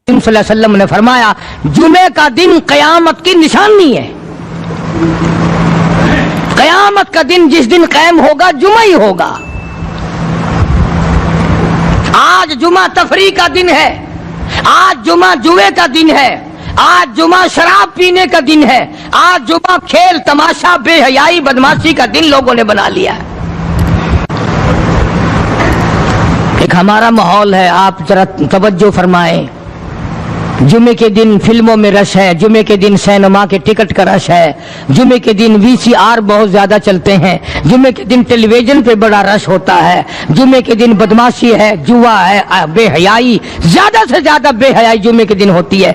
صلی اللہ علیہ وسلم نے فرمایا جمعے کا دن قیامت کی نشانی ہے. قیامت کا دن جس دن قائم ہوگا جمعہ ہی ہوگا. آج جمعہ تفریح کا دن ہے، آج جمعہ جوئے کا دن ہے، آج جمعہ شراب پینے کا دن ہے، آج جمعہ کھیل تماشا بے حیائی بدماشی کا دن لوگوں نے بنا لیا ہے. ایک ہمارا ماحول ہے، آپ ذرا توجہ فرمائیں. جمعے کے دن فلموں میں رش ہے، جمعے کے دن سینما کے ٹکٹ کا رش ہے، جمعے کے دن VCR بہت زیادہ چلتے ہیں، جمعے کے دن ٹیلی ویژن پہ بڑا رش ہوتا ہے، جمعے کے دن بدماشی ہے، جوا ہے، بے حیائی، زیادہ سے زیادہ بے حیائی جمعے کے دن ہوتی ہے.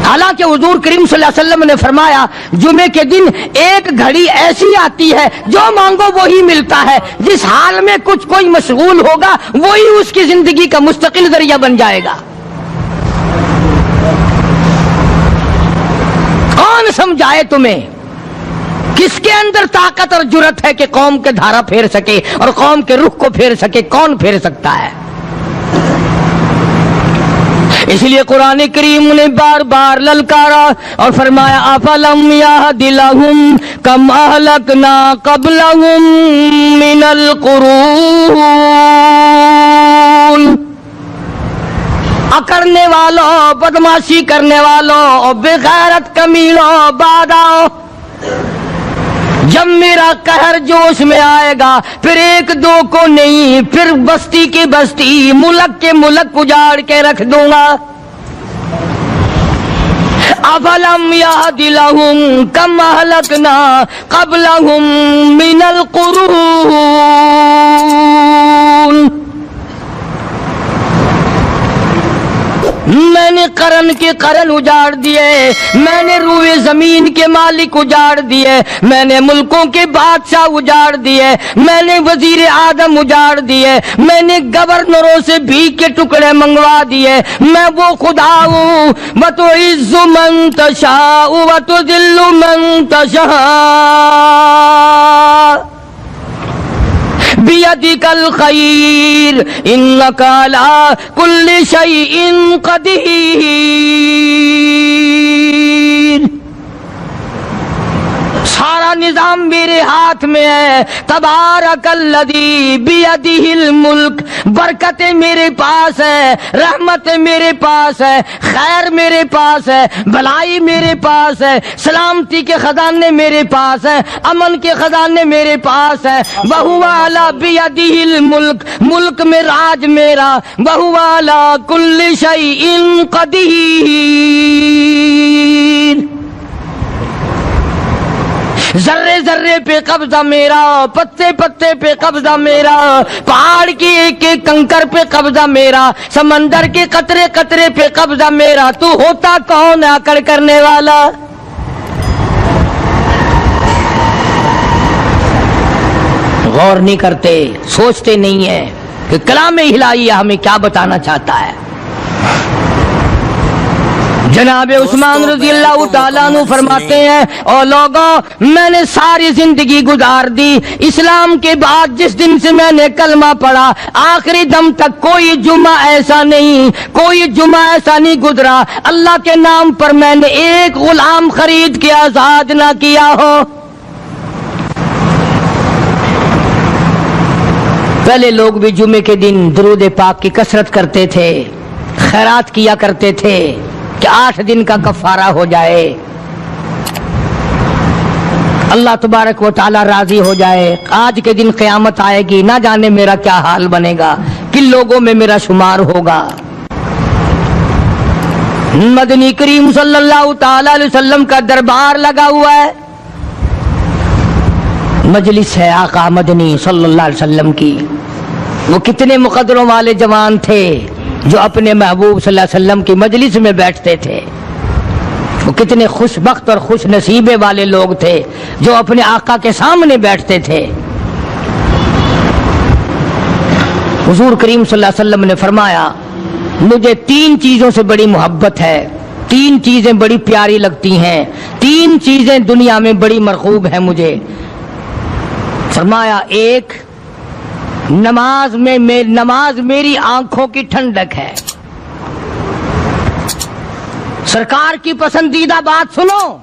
حالانکہ حضور کریم صلی اللہ علیہ وسلم نے فرمایا جمعے کے دن ایک گھڑی ایسی آتی ہے جو مانگو وہی ملتا ہے. جس حال میں کوئی مشغول ہوگا وہی اس کی زندگی کا مستقل ذریعہ بن جائے گا. کون سمجھائے تمہیں؟ کس کے اندر طاقت اور جرت ہے کہ قوم کے دھارا پھیر سکے اور قوم کے رخ کو پھیر سکے؟ کون پھیر سکتا ہے؟ اس لیے قرآن کریم نے بار بار للکارا اور فرمایا افلم یہد لہم کم اہلکنا قبلہم من القرون. اکڑنے والوں، بدماشی کرنے والوں اور بے غیرت کمینوں، بعد آؤ. جب میرا قہر جوش میں آئے گا پھر ایک دو کو نہیں، پھر بستی کی بستی، ملک کے ملک اجاڑ کے رکھ دوں گا. افلم یہد لہم کم اہلکنا قبلہم من القرون. میں نے قرن کے قرن اجاڑ دیے، میں نے روئے زمین کے مالک اجاڑ دیے، میں نے ملکوں کے بادشاہ اجاڑ دیے، میں نے وزیر اعظم اجاڑ دیے، میں نے گورنروں سے بھیک کے ٹکڑے منگوا دیے. میں وہ خدا ہوں وَتُعِزُّ مَن تَشَاءُ وَتُذِلُّ مَن تَشَاءُ بِيَدِكَ الْخَيْرُ إِنَّكَ عَلَى كُلِّ شَيْءٍ قَدِيرٌ. سارا نظام میرے ہاتھ میں ہے. تبارک الذی بیدہ الملک. برکتیں میرے پاس ہے، رحمتیں میرے پاس ہے، خیر میرے پاس ہے، بھلائی میرے پاس ہے، سلامتی کے خزانے میرے پاس ہے، امن کے خزانے میرے پاس ہے. وہو علی بیدہ الملک. ملک میں راج میرا. وہو علی کل شیء قدیر. ذرے ذرے پہ قبضہ میرا، پتے پتے پہ قبضہ میرا، پہاڑ کے ایک ایک کنکر پہ قبضہ میرا، سمندر کے قطرے قطرے پہ قبضہ میرا. تو ہوتا کون ہے اکڑ کرنے والا؟ غور نہیں کرتے، سوچتے نہیں ہیں کہ کلام الہی ہمیں کیا بتانا چاہتا ہے. جناب عثمان رضی اللہ تعالیٰ عنہ فرماتے ہیں اور لوگوں میں نے ساری زندگی گزار دی اسلام کے بعد جس دن سے میں نے کلمہ پڑھا آخری دم تک کوئی جمعہ ایسا نہیں گزرا اللہ کے نام پر میں نے ایک غلام خرید کے آزاد نہ کیا ہو. پہلے لوگ بھی جمعے کے دن درود پاک کی کثرت کرتے تھے، خیرات کیا کرتے تھے کہ 8 دن کا کفارہ ہو جائے، اللہ تبارک و تعالی راضی ہو جائے. آج کے دن قیامت آئے گی، نہ جانے میرا کیا حال بنے گا، کن لوگوں میں میرا شمار ہوگا. مدنی کریم صلی اللہ تعالی علیہ وسلم کا دربار لگا ہوا ہے، مجلس ہے آقا مدنی صلی اللہ علیہ وسلم کی. وہ کتنے مقدروں والے جوان تھے جو اپنے محبوب صلی اللہ علیہ وسلم کی مجلس میں بیٹھتے تھے. وہ کتنے خوش بخت اور خوش نصیبے والے لوگ تھے جو اپنے آقا کے سامنے بیٹھتے تھے. حضور کریم صلی اللہ علیہ وسلم نے فرمایا مجھے 3 چیزوں سے بڑی محبت ہے، 3 چیزیں بڑی پیاری لگتی ہیں، 3 چیزیں دنیا میں بڑی مرغوب ہیں مجھے. فرمایا ایک نماز میری آنکھوں کی ٹھنڈک ہے. سرکار کی پسندیدہ بات سنو،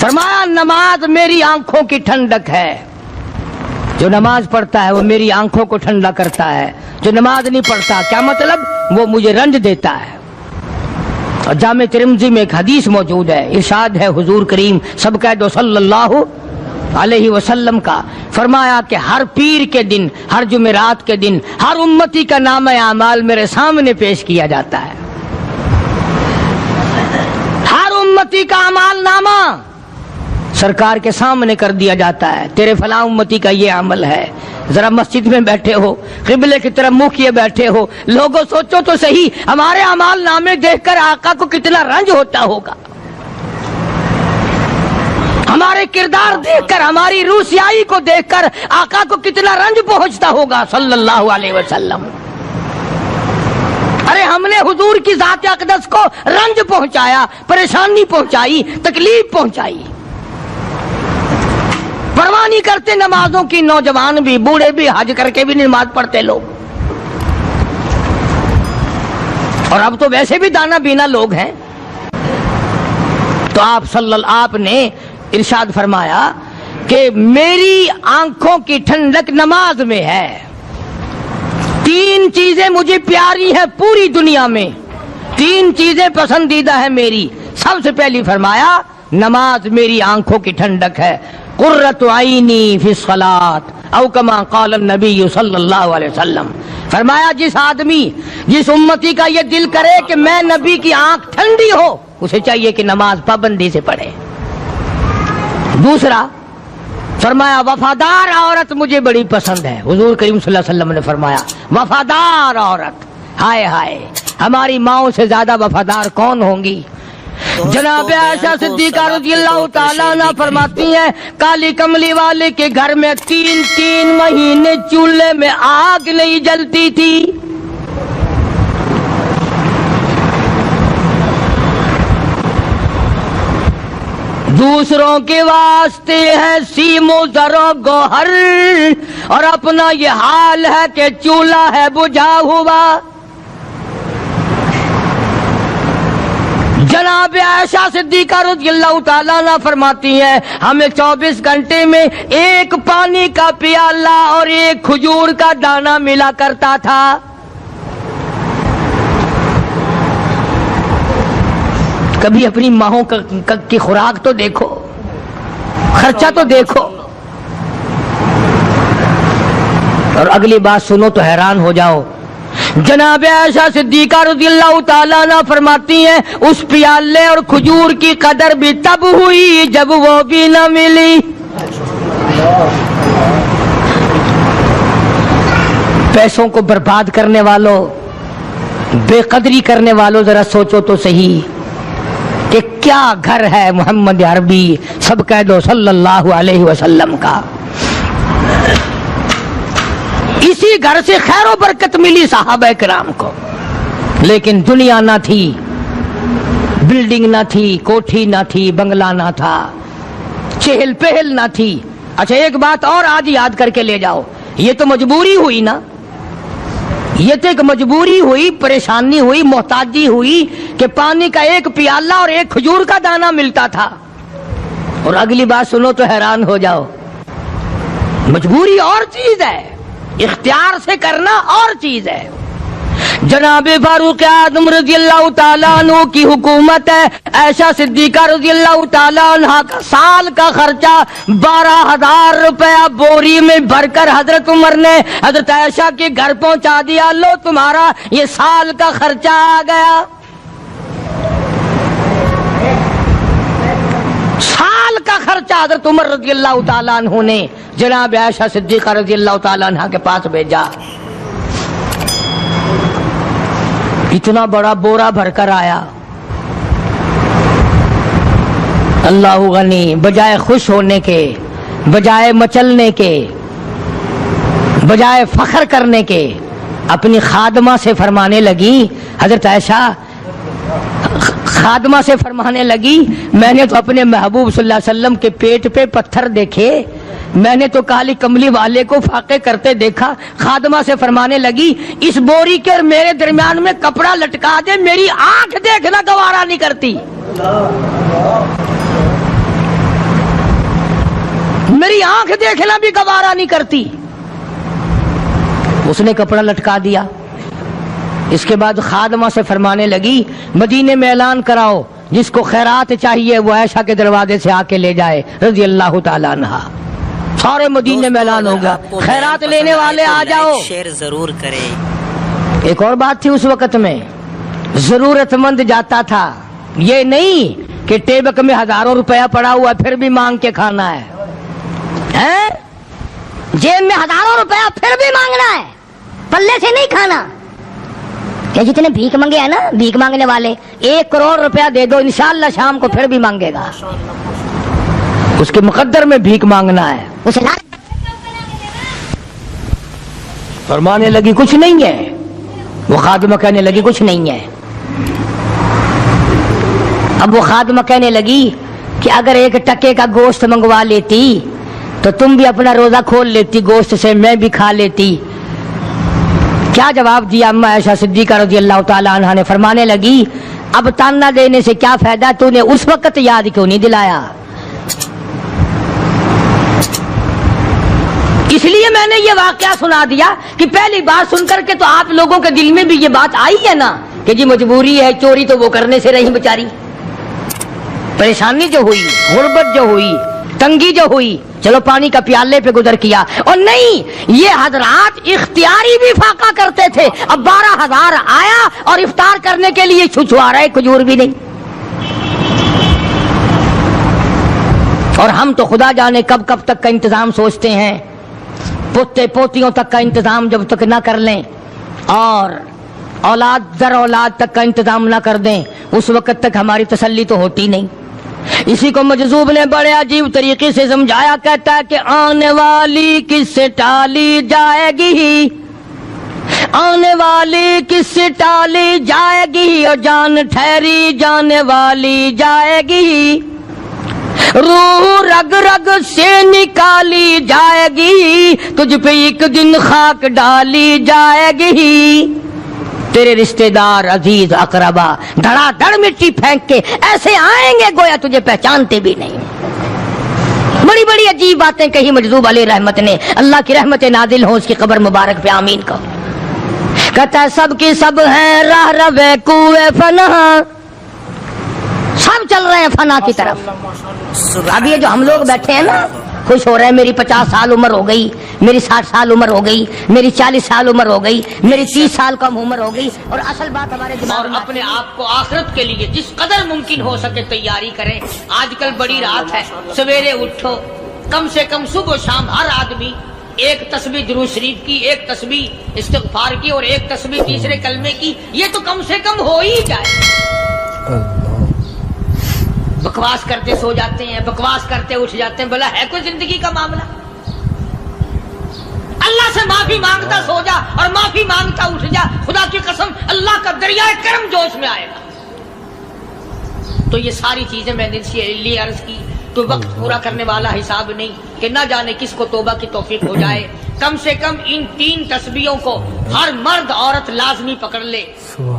فرمایا نماز میری آنکھوں کی ٹھنڈک ہے، جو نماز پڑھتا ہے وہ میری آنکھوں کو ٹھنڈا کرتا ہے، جو نماز نہیں پڑھتا کیا مطلب؟ وہ مجھے رنج دیتا ہے۔ اور جامع ترمذی میں ایک حدیث موجود ہے، ارشاد ہے حضور کریم سب کہہ دو صلی اللہ علیہ وسلم کا، فرمایا کہ ہر پیر کے دن، ہر جمعرات کے دن ہر امتی کا نامہ اعمال میرے سامنے پیش کیا جاتا ہے۔ ہر امتی کا اعمال نامہ سرکار کے سامنے کر دیا جاتا ہے، تیرے فلاں امتی کا یہ عمل ہے۔ ذرا مسجد میں بیٹھے ہو، قبلے کی طرف منہ کیے بیٹھے ہو، لوگوں سوچو تو صحیح ہمارے اعمال نامے دیکھ کر آقا کو کتنا رنج ہوتا ہوگا، ہمارے کردار دیکھ کر، ہماری روح سیاہی کو دیکھ کر آقا کو کتنا رنج پہنچتا ہوگا صلی اللہ علیہ وسلم۔ ارے ہم نے حضور کی ذات اقدس کو رنج پہنچایا، پریشانی پہنچائی، تکلیف پہنچائی، پرواہ نہیں کرتے نمازوں کی، نوجوان بھی بوڑھے بھی حج کر کے بھی نماز پڑھتے لوگ، اور اب تو ویسے بھی دانا بینا لوگ ہیں۔ تو آپ نے ارشاد فرمایا کہ میری آنکھوں کی ٹھنڈک نماز میں ہے، تین چیزیں مجھے پیاری ہیں پوری دنیا میں، تین چیزیں پسندیدہ ہیں میری۔ سب سے پہلی فرمایا نماز میری آنکھوں کی ٹھنڈک ہے، قرۃ عینی فی الصلاۃ او کما قال النبی صلی اللہ علیہ وسلم، فرمایا جس آدمی، جس امتی کا یہ دل کرے کہ میں نبی کی آنکھ ٹھنڈی ہو، اسے چاہیے کہ نماز پابندی سے پڑھے۔ دوسرا فرمایا وفادار عورت مجھے بڑی پسند ہے، حضور کریم صلی اللہ علیہ وسلم نے فرمایا وفادار عورت، ہائے ہائے ہماری ماؤں سے زیادہ وفادار کون ہوں گی؟ جناب عائشہ صدیقہ رضی اللہ تعالیٰ عنہ فرماتی ہیں کالی کملی والے کے گھر میں 3 مہینے چولہے میں آگ نہیں جلتی تھی۔ دوسروں کے واسطے ہے سیم و زر و گوہر، اور اپنا یہ حال ہے کہ چولہا ہے بجھا ہوا۔ جناب عائشہ صدیقہ رضی اللہ تعالیٰ عنہ فرماتی ہیں ہمیں 24 گھنٹے میں ایک پانی کا پیالہ اور ایک کھجور کا دانہ ملا کرتا تھا۔ کبھی اپنی ماہوں کی خوراک تو دیکھو، خرچہ تو دیکھو، اور اگلی بات سنو تو حیران ہو جاؤ۔ جناب عائشہ صدیقہ رضی اللہ تعالیٰ عنہ فرماتی ہیں اس پیالے اور کھجور کی قدر بھی تب ہوئی جب وہ بھی نہ ملی۔ پیسوں کو برباد کرنے والوں، بے قدری کرنے والوں، ذرا سوچو تو صحیح کہ کیا گھر ہے محمد عربی سب کہہ دو صلی اللہ علیہ وسلم کا۔ اسی گھر سے خیر و برکت ملی صحابہ کرام کو، لیکن دنیا نہ تھی، بلڈنگ نہ تھی، کوٹھی نہ تھی، بنگلہ نہ تھا، چہل پہل نہ تھی۔ اچھا ایک بات اور آج یاد کر کے لے جاؤ، یہ تو مجبوری ہوئی نا، یہ تو ایک مجبوری ہوئی، پریشانی ہوئی، محتاجی ہوئی کہ پانی کا ایک پیالہ اور ایک کھجور کا دانہ ملتا تھا۔ اور اگلی بات سنو تو حیران ہو جاؤ، مجبوری اور چیز ہے، اختیار سے کرنا اور چیز ہے۔ جناب فاروق اعظم رضی اللہ تعالیٰ عنہ کی حکومت ہے، عائشہ صدیقہ رضی اللہ تعالیٰ عنہ کا سال کا خرچہ 12,000 روپیہ بوری میں بھر کر حضرت عمر نے حضرت عائشہ کے گھر پہنچا دیا، لو تمہارا یہ سال کا خرچہ آ گیا۔ سال کا خرچہ حضرت عمر رضی اللہ تعالیٰ عنہ نے جناب عائشہ صدیقہ رضی اللہ تعالیٰ عنہ کے پاس بھیجا۔ اتنا بڑا بورا بھر کر آیا۔ اللہ غنی، بجائے خوش ہونے کے، بجائے مچلنے کے، بجائے فخر کرنے کے، اپنی خادمہ سے فرمانے لگی حضرت عائشہ خادمہ سے فرمانے لگی میں نے تو اپنے محبوب صلی اللہ علیہ وسلم کے پیٹ پہ پتھر دیکھے، میں نے تو کالی کملی والے کو فاقے کرتے دیکھا۔ خادمہ سے فرمانے لگی اس بوری کے اور میرے درمیان میں کپڑا لٹکا دے، میری آنکھ دیکھنا گوارا نہیں کرتی، میری آنکھ دیکھنا بھی گوارا نہیں کرتی۔ اس نے کپڑا لٹکا دیا۔ اس کے بعد خادمہ سے فرمانے لگی مدینے میں اعلان کراؤ جس کو خیرات چاہیے وہ عائشہ کے دروازے سے آ کے لے جائے رضی اللہ تعالیٰ عنہا۔ سارے مدینے میں اعلان ہوگا خیرات لینے والے آ جاؤ۔ شیئر ضرور کریں۔ ایک اور بات تھی اس وقت میں، ضرورت مند جاتا تھا، یہ نہیں کہ ٹیبک میں ہزاروں روپیہ پڑا ہوا پھر بھی مانگ کے کھانا ہے، جیب میں ہزاروں روپیہ پھر بھی مانگنا ہے، پلے سے نہیں کھانا۔ کہ جتنے بھیک مانگے ہیں نا بھیک مانگنے والے، 1 کروڑ روپیہ دے دو انشاءاللہ شام کو پھر بھی مانگے گا، اس کے مقدر میں بھیک مانگنا ہے۔ اسے فرمانے لگی کچھ نہیں ہے، وہ خادمہ کہنے لگی کچھ نہیں ہے۔ اب وہ خادمہ کہنے لگی کہ اگر 1 ٹکے کا گوشت منگوا لیتی تو تم بھی اپنا روزہ کھول لیتی، گوشت سے میں بھی کھا لیتی۔ کیا جواب دیا اما عائشہ صدیقہ رضی اللہ تعالی عنہا نے؟ فرمانے لگی اب تانا دینے سے کیا فائدہ، تو نے اس وقت یاد کیوں نہیں دلایا؟ اس لیے میں نے یہ واقعہ سنا دیا کہ پہلی بار سن کر کے تو آپ لوگوں کے دل میں بھی یہ بات آئی ہے نا کہ جی مجبوری ہے، چوری تو وہ کرنے سے رہی بیچاری، پریشانی جو ہوئی، غربت جو ہوئی، تنگی جو ہوئی، چلو پانی کا پیالے پہ گزر کیا۔ اور نہیں، یہ حضرات اختیاری بھی فاقہ کرتے تھے۔ اب 12,000 آیا اور افطار کرنے کے لیے چھچوا رہے، کھجور بھی نہیں۔ اور ہم تو خدا جانے کب کب تک کا انتظام سوچتے ہیں، پوتے پوتیوں تک کا انتظام جب تک نہ کر لیں اور اولاد در اولاد تک کا انتظام نہ کر دیں اس وقت تک ہماری تسلی تو ہوتی نہیں۔ اسی کو مجذوب نے بڑے عجیب طریقے سے سمجھایا، کہتا ہے کہ آنے والی کس سے ٹالی جائے گی، آنے والی کس سے ٹالی جائے گی، اور جان ٹھہری جانے والی جائے گی، روح رگ رگ سے نکالی جائے گی، تجھ پہ ایک دن خاک ڈالی جائے گی، تیرے رشتہ دار عزیز اقربا دھڑا دھڑ مٹی پھینک کے ایسے آئیں گے گویا تجھے پہچانتے بھی نہیں۔ بڑی بڑی عجیب باتیں کہی مجذوب علیہ رحمت نے، اللہ کی رحمت نازل ہو اس کی قبر مبارک پہ آمین کا۔ کہتا ہے سب کی سب ہیں راہ روے کوئے فنا، سب چل رہے ہیں فنا کی طرف۔ اب یہ جو ہم لوگ بیٹھے ہیں نا خوش ہو رہے ہیں، میری 50 سال عمر ہو گئی، میری 60 سال عمر ہو گئی، میری 40 سال عمر ہو گئی، میری 30 سال کم عمر ہو گئی، اور اصل بات ہمارے دماغ میں اپنے آپ کو آخرت کے لیے جس قدر ممکن ہو سکے تیاری کریں۔ آج کل بڑی رات ہے، سویرے اٹھو، کم سے کم صبح و شام ہر آدمی 1 تسبیح درود شریف کی، 1 تسبیح استغفار کی، اور 1 تسبیح تیسرے کلمے کی، یہ تو کم سے کم ہو ہی جائے۔ بکواس کرتے سو جاتے ہیں، بکواس کرتے اٹھ جاتے ہیں، بلا ہے کوئی زندگی کا معاملہ؟ اللہ سے معافی مانگتا سو جا اور معافی مانگتا اٹھ جا، خدا کی قسم اللہ کا دریائے کرم جوش میں آئے گا۔ تو یہ ساری چیزیں میں نے لیے عرض کی، تو وقت پورا کرنے والا حساب نہیں کہ نہ جانے کس کو توبہ کی توفیق ہو جائے۔ کم سے کم ان 3 تسبیحوں کو ہر مرد عورت لازمی پکڑ لے۔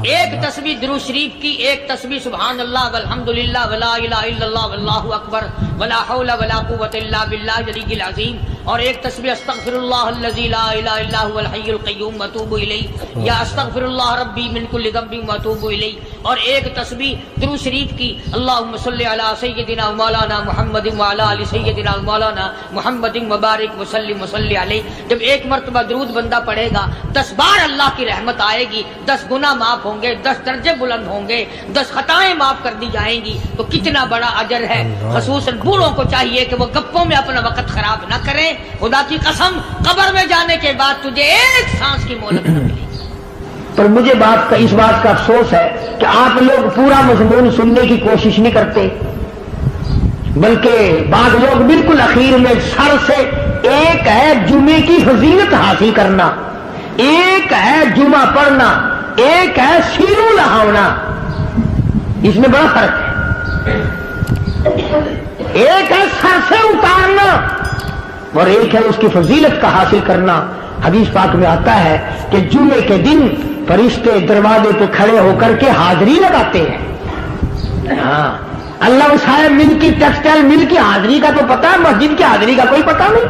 1 تسبیح درود شریف کی، 1 تسبیح سبحان اللہ والحمدللہ ولا الہ الا اللہ واللہ اکبر ولا حول ولا قوت الا باللہ العلی العظیم، اور 1 تسبیح استغفر اللہ الذی لا الہ الا هو الحی القیوم واتوب الیہ، یا استغفر اللہ ربی من کل ذنب واتوب الیہ، اور 1 تسبیح درود شریف کی اللہم صلی علی سیدنا مولانا محمد وعلی آل سیدنا مولانا محمد مبارک وسلم وصلی علیہ۔ جب 1 مرتبہ درود بندہ پڑھے گا 10 بار اللہ کی رحمت آئے گی، 10 گناہ معاف ہوں گے، 10 درجے بلند ہوں گے، 10 خطائیں معاف کر دی جائیں گی، تو کتنا بڑا اجر ہے۔ خصوصاً بوڑھوں کو چاہیے کہ وہ گپوں میں اپنا وقت خراب نہ کریں۔ خدا کی قسم قبر میں جانے کے بعد تجھے 1 سانس کی مہلت نہ ملے گی۔ پر مجھے اس بات کا افسوس ہے کہ آپ لوگ پورا مضمون سننے کی کوشش نہیں کرتے، بلکہ بعض لوگ بالکل اخیر میں سر سے، ایک ہے جمعے کی فضیلت حاصل کرنا، ایک ہے جمعہ پڑھنا، ایک ہے سیرو لہاونا، اس میں بڑا فرق ہے. ایک ہے سر سے اتارنا اور ایک ہے اس کی فضیلت کا حاصل کرنا. حدیث پاک میں آتا ہے کہ جمعے کے دن فرشتے دروازے پہ کھڑے ہو کر کے حاضری لگاتے ہیں. ہاں اللہ صاحب مل کی ٹیکسٹائل مل کی حاضری کا تو پتا ہے, مسجد کی حاضری کا کوئی پتا نہیں.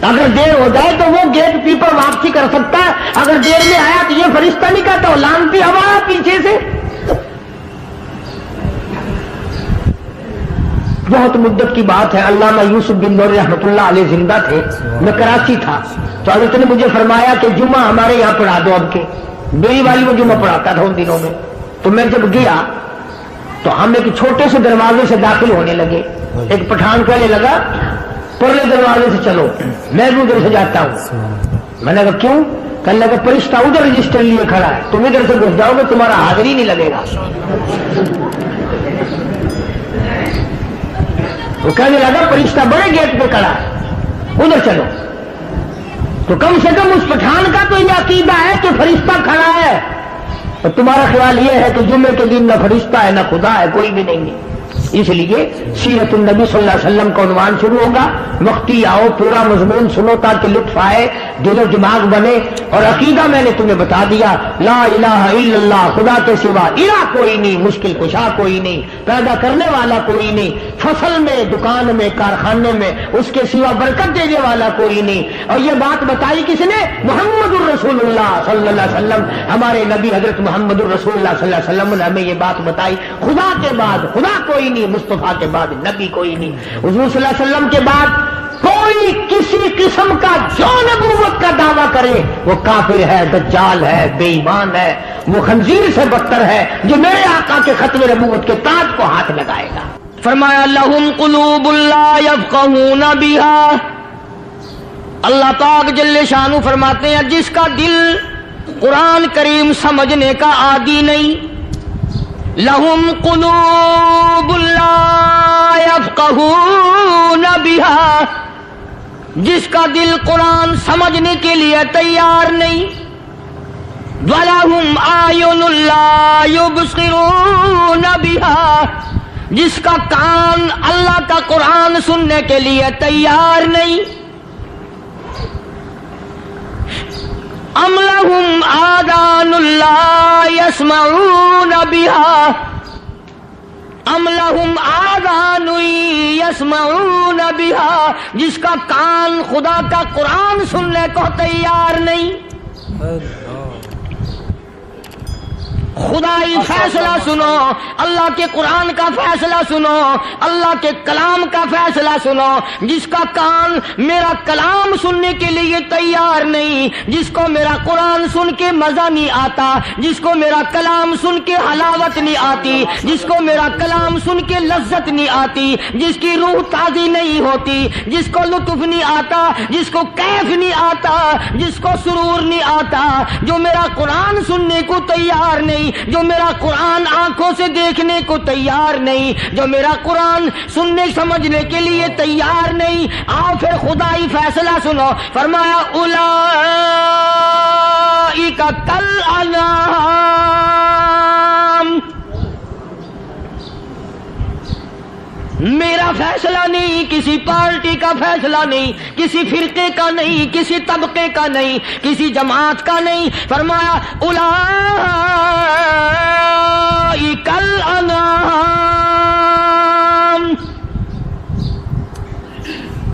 اگر دیر ہو جائے تو وہ گیٹ کیپر واپسی کر سکتا ہے, اگر دیر میں آیا تو یہ فرشتہ نہیں کہتا, وہ لانتی ہوا پیچھے سے. بہت مدت کی بات ہے, علامہ یوسف بن نور رحمۃ اللہ علیہ زندہ تھے, میں کراچی تھا, تو حضرت نے مجھے فرمایا کہ جمعہ ہمارے یہاں پڑھا دو. اب کے میری والی میں جمعہ پڑھاتا تھا ان دنوں میں. تو میں جب گیا تو ہم ایک چھوٹے سے دروازے سے داخل ہونے لگے. ایک پٹھان کہنے لگا پرلے دروازے سے چلو, میں بھی ادھر سے جاتا ہوں. میں نے کہا کیوں؟ کہنے لگا فرشتہ ادھر رجسٹر لیے کھڑا ہے, تم ادھر سے گھس جاؤ گے تمہارا حاضری نہیں لگے گا. وہ کہنے لگا فرشتہ بڑے گیٹ پہ کھڑا ہے, ادھر چلو. تو کم سے کم اس پٹھان کا تو یہ عقیدہ ہے کہ فرشتہ کھڑا ہے, اور تمہارا خیال یہ ہے کہ جمعے کے دن نہ فرشتہ ہے نہ خدا ہے, کوئی بھی نہیں ہے. اس لیے سیرت النبی صلی اللہ علیہ وسلم کا عنوان شروع ہوگا. وقتی آؤ, پورا مضمون سنو تاکہ لطف آئے, دل و دماغ بنے. اور عقیدہ میں نے تمہیں بتا دیا, لا الہ الا اللہ, خدا کے سوا الہ کوئی نہیں, مشکل کشا کوئی نہیں, پیدا کرنے والا کوئی نہیں, فصل میں, دکان میں, کارخانے میں اس کے سوا برکت دینے والا کوئی نہیں. اور یہ بات بتائی کس نے؟ محمد الرسول اللہ صلی اللہ علیہ وسلم. ہمارے نبی حضرت محمد الرسول اللہ صلی اللہ علیہ وسلم نے ہمیں یہ بات بتائی. خدا کے بعد خدا کوئی نہیں, مصطفیٰ کے بعد نبی کوئی نہیں, حضور صلی اللہ علیہ وسلم کے بعد کوئی کسی قسم کا جو نبوت کا دعویٰ کرے وہ کافر ہے, دجال ہے, بے ایمان ہے, وہ خنزیر سے بدتر ہے جو میرے آقا کے ختم نبوت کے تاج کو ہاتھ لگائے گا. فرمایا لہم قلوب لا یفقہون بہا. اللہ پاک جل شانہ فرماتے ہیں جس کا دل قرآن کریم سمجھنے کا عادی نہیں, لہم قلوب لا یفقہون بہا, جس کا دل قرآن سمجھنے کے لیے تیار نہیں, وَلَهُمْ أَعْيُنٌ لَا يُبْصِرُونَ بِهَا, جس کا کان اللہ کا قرآن سننے کے لیے تیار نہیں. أَمْ لَهُمْ آذَانٌ لَا يَسْمَعُونَ بِهَا, ام لہم آذان یسمعون بہا, جس کا کان خدا کا قرآن سننے کو تیار نہیں. خدائی فیصلہ سنو, اللہ کے قرآن کا فیصلہ سنو, اللہ کے کلام کا فیصلہ سنو. جس کا کان میرا کلام سننے کے لیے تیار نہیں, جس کو میرا قرآن سن کے مزہ نہیں آتا, جس کو میرا کلام سن کے حلاوت نہیں آتی, جس کو میرا کلام سن کے لذت نہیں آتی, جس کی روح تازی نہیں ہوتی, جس کو لطف نہیں آتا, جس کو کیف نہیں آتا, جس کو سرور نہیں آتا, جو میرا قرآن سننے کو تیار نہیں, جو میرا قرآن آنکھوں سے دیکھنے کو تیار نہیں, جو میرا قرآن سننے سمجھنے کے لیے تیار نہیں. آؤ پھر خدائی فیصلہ سنو. فرمایا اولئک کالانعام, میرا فیصلہ نہیں, کسی پارٹی کا فیصلہ نہیں, کسی فرقے کا نہیں, کسی طبقے کا نہیں, کسی جماعت کا نہیں. فرمایا اولئک الانعام,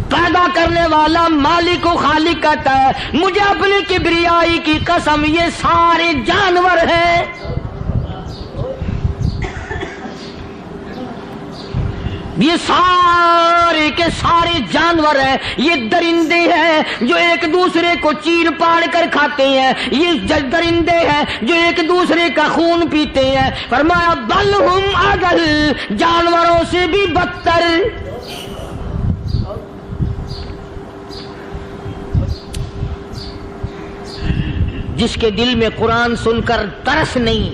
پیدا کرنے والا مالک و خالق کہتا ہے مجھے اپنی کبریائی کی قسم یہ سارے جانور ہیں. یہ سارے کے سارے جانور ہیں, یہ درندے ہیں جو ایک دوسرے کو چیر پاڑ کر کھاتے ہیں, یہ درندے ہیں جو ایک دوسرے کا خون پیتے ہیں. فرمایا بل ہم اضل, جانوروں سے بھی بدتر. جس کے دل میں قرآن سن کر ترس نہیں,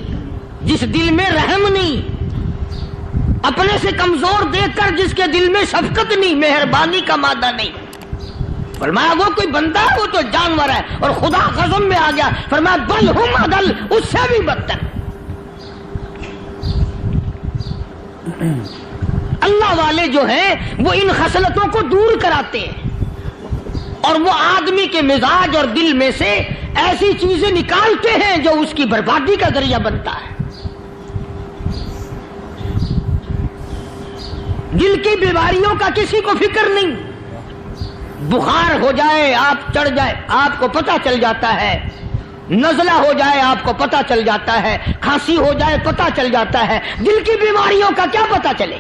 جس دل میں رحم نہیں, اپنے سے کمزور دیکھ کر جس کے دل میں شفقت نہیں, مہربانی کا مادہ نہیں. فرمایا وہ کوئی بندہ ہے, وہ تو جانور ہے. اور خدا قسم میں آ گیا, فرمایا بل ہم اضل, اس سے بھی بدتر. اللہ والے جو ہیں وہ ان خصلتوں کو دور کراتے ہیں اور وہ آدمی کے مزاج اور دل میں سے ایسی چیزیں نکالتے ہیں جو اس کی بربادی کا ذریعہ بنتا ہے. دل کی بیماریوں کا کسی کو فکر نہیں. بخار ہو جائے آپ چڑھ جائے آپ کو پتہ چل جاتا ہے, نزلہ ہو جائے آپ کو پتہ چل جاتا ہے, کھانسی ہو جائے پتہ چل جاتا ہے. دل کی بیماریوں کا کیا پتہ چلے؟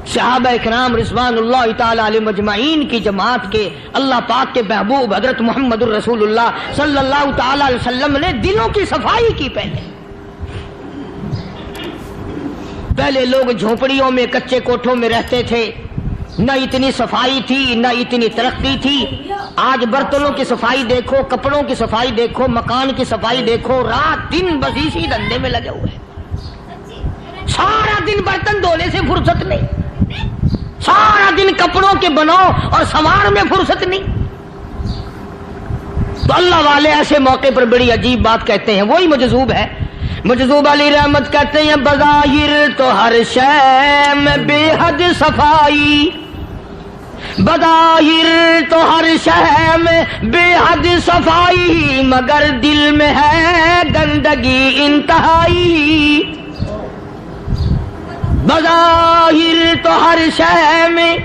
صحابہ اکرام رضوان اللہ تعالی علیہ مجمعین کی جماعت کے اللہ پاک کے محبوب حضرت محمد الرسول اللہ صلی اللہ تعالی علیہ وسلم نے دلوں کی صفائی کی. پہلے لوگ جھونپڑیوں میں کچے کوٹھوں میں رہتے تھے, نہ اتنی صفائی تھی نہ اتنی ترقی تھی. آج برتنوں کی صفائی دیکھو, کپڑوں کی صفائی دیکھو, مکان کی صفائی دیکھو, رات دن بس اسی دھندے میں لگے ہوئے. سارا دن برتن دھونے سے فرصت نہیں, سارا دن کپڑوں کے بناؤ اور سنوار میں فرصت نہیں. تو اللہ والے ایسے موقع پر بڑی عجیب بات کہتے ہیں. وہی مجذوب ہے, مجذوب علی رحمت کہتے ہیں بظاہر تو ہر شے میں بے حد صفائی, بظاہر تو ہر شے میں بے حد صفائی, مگر دل میں ہے گندگی انتہائی. بظاہر تو ہر شے میں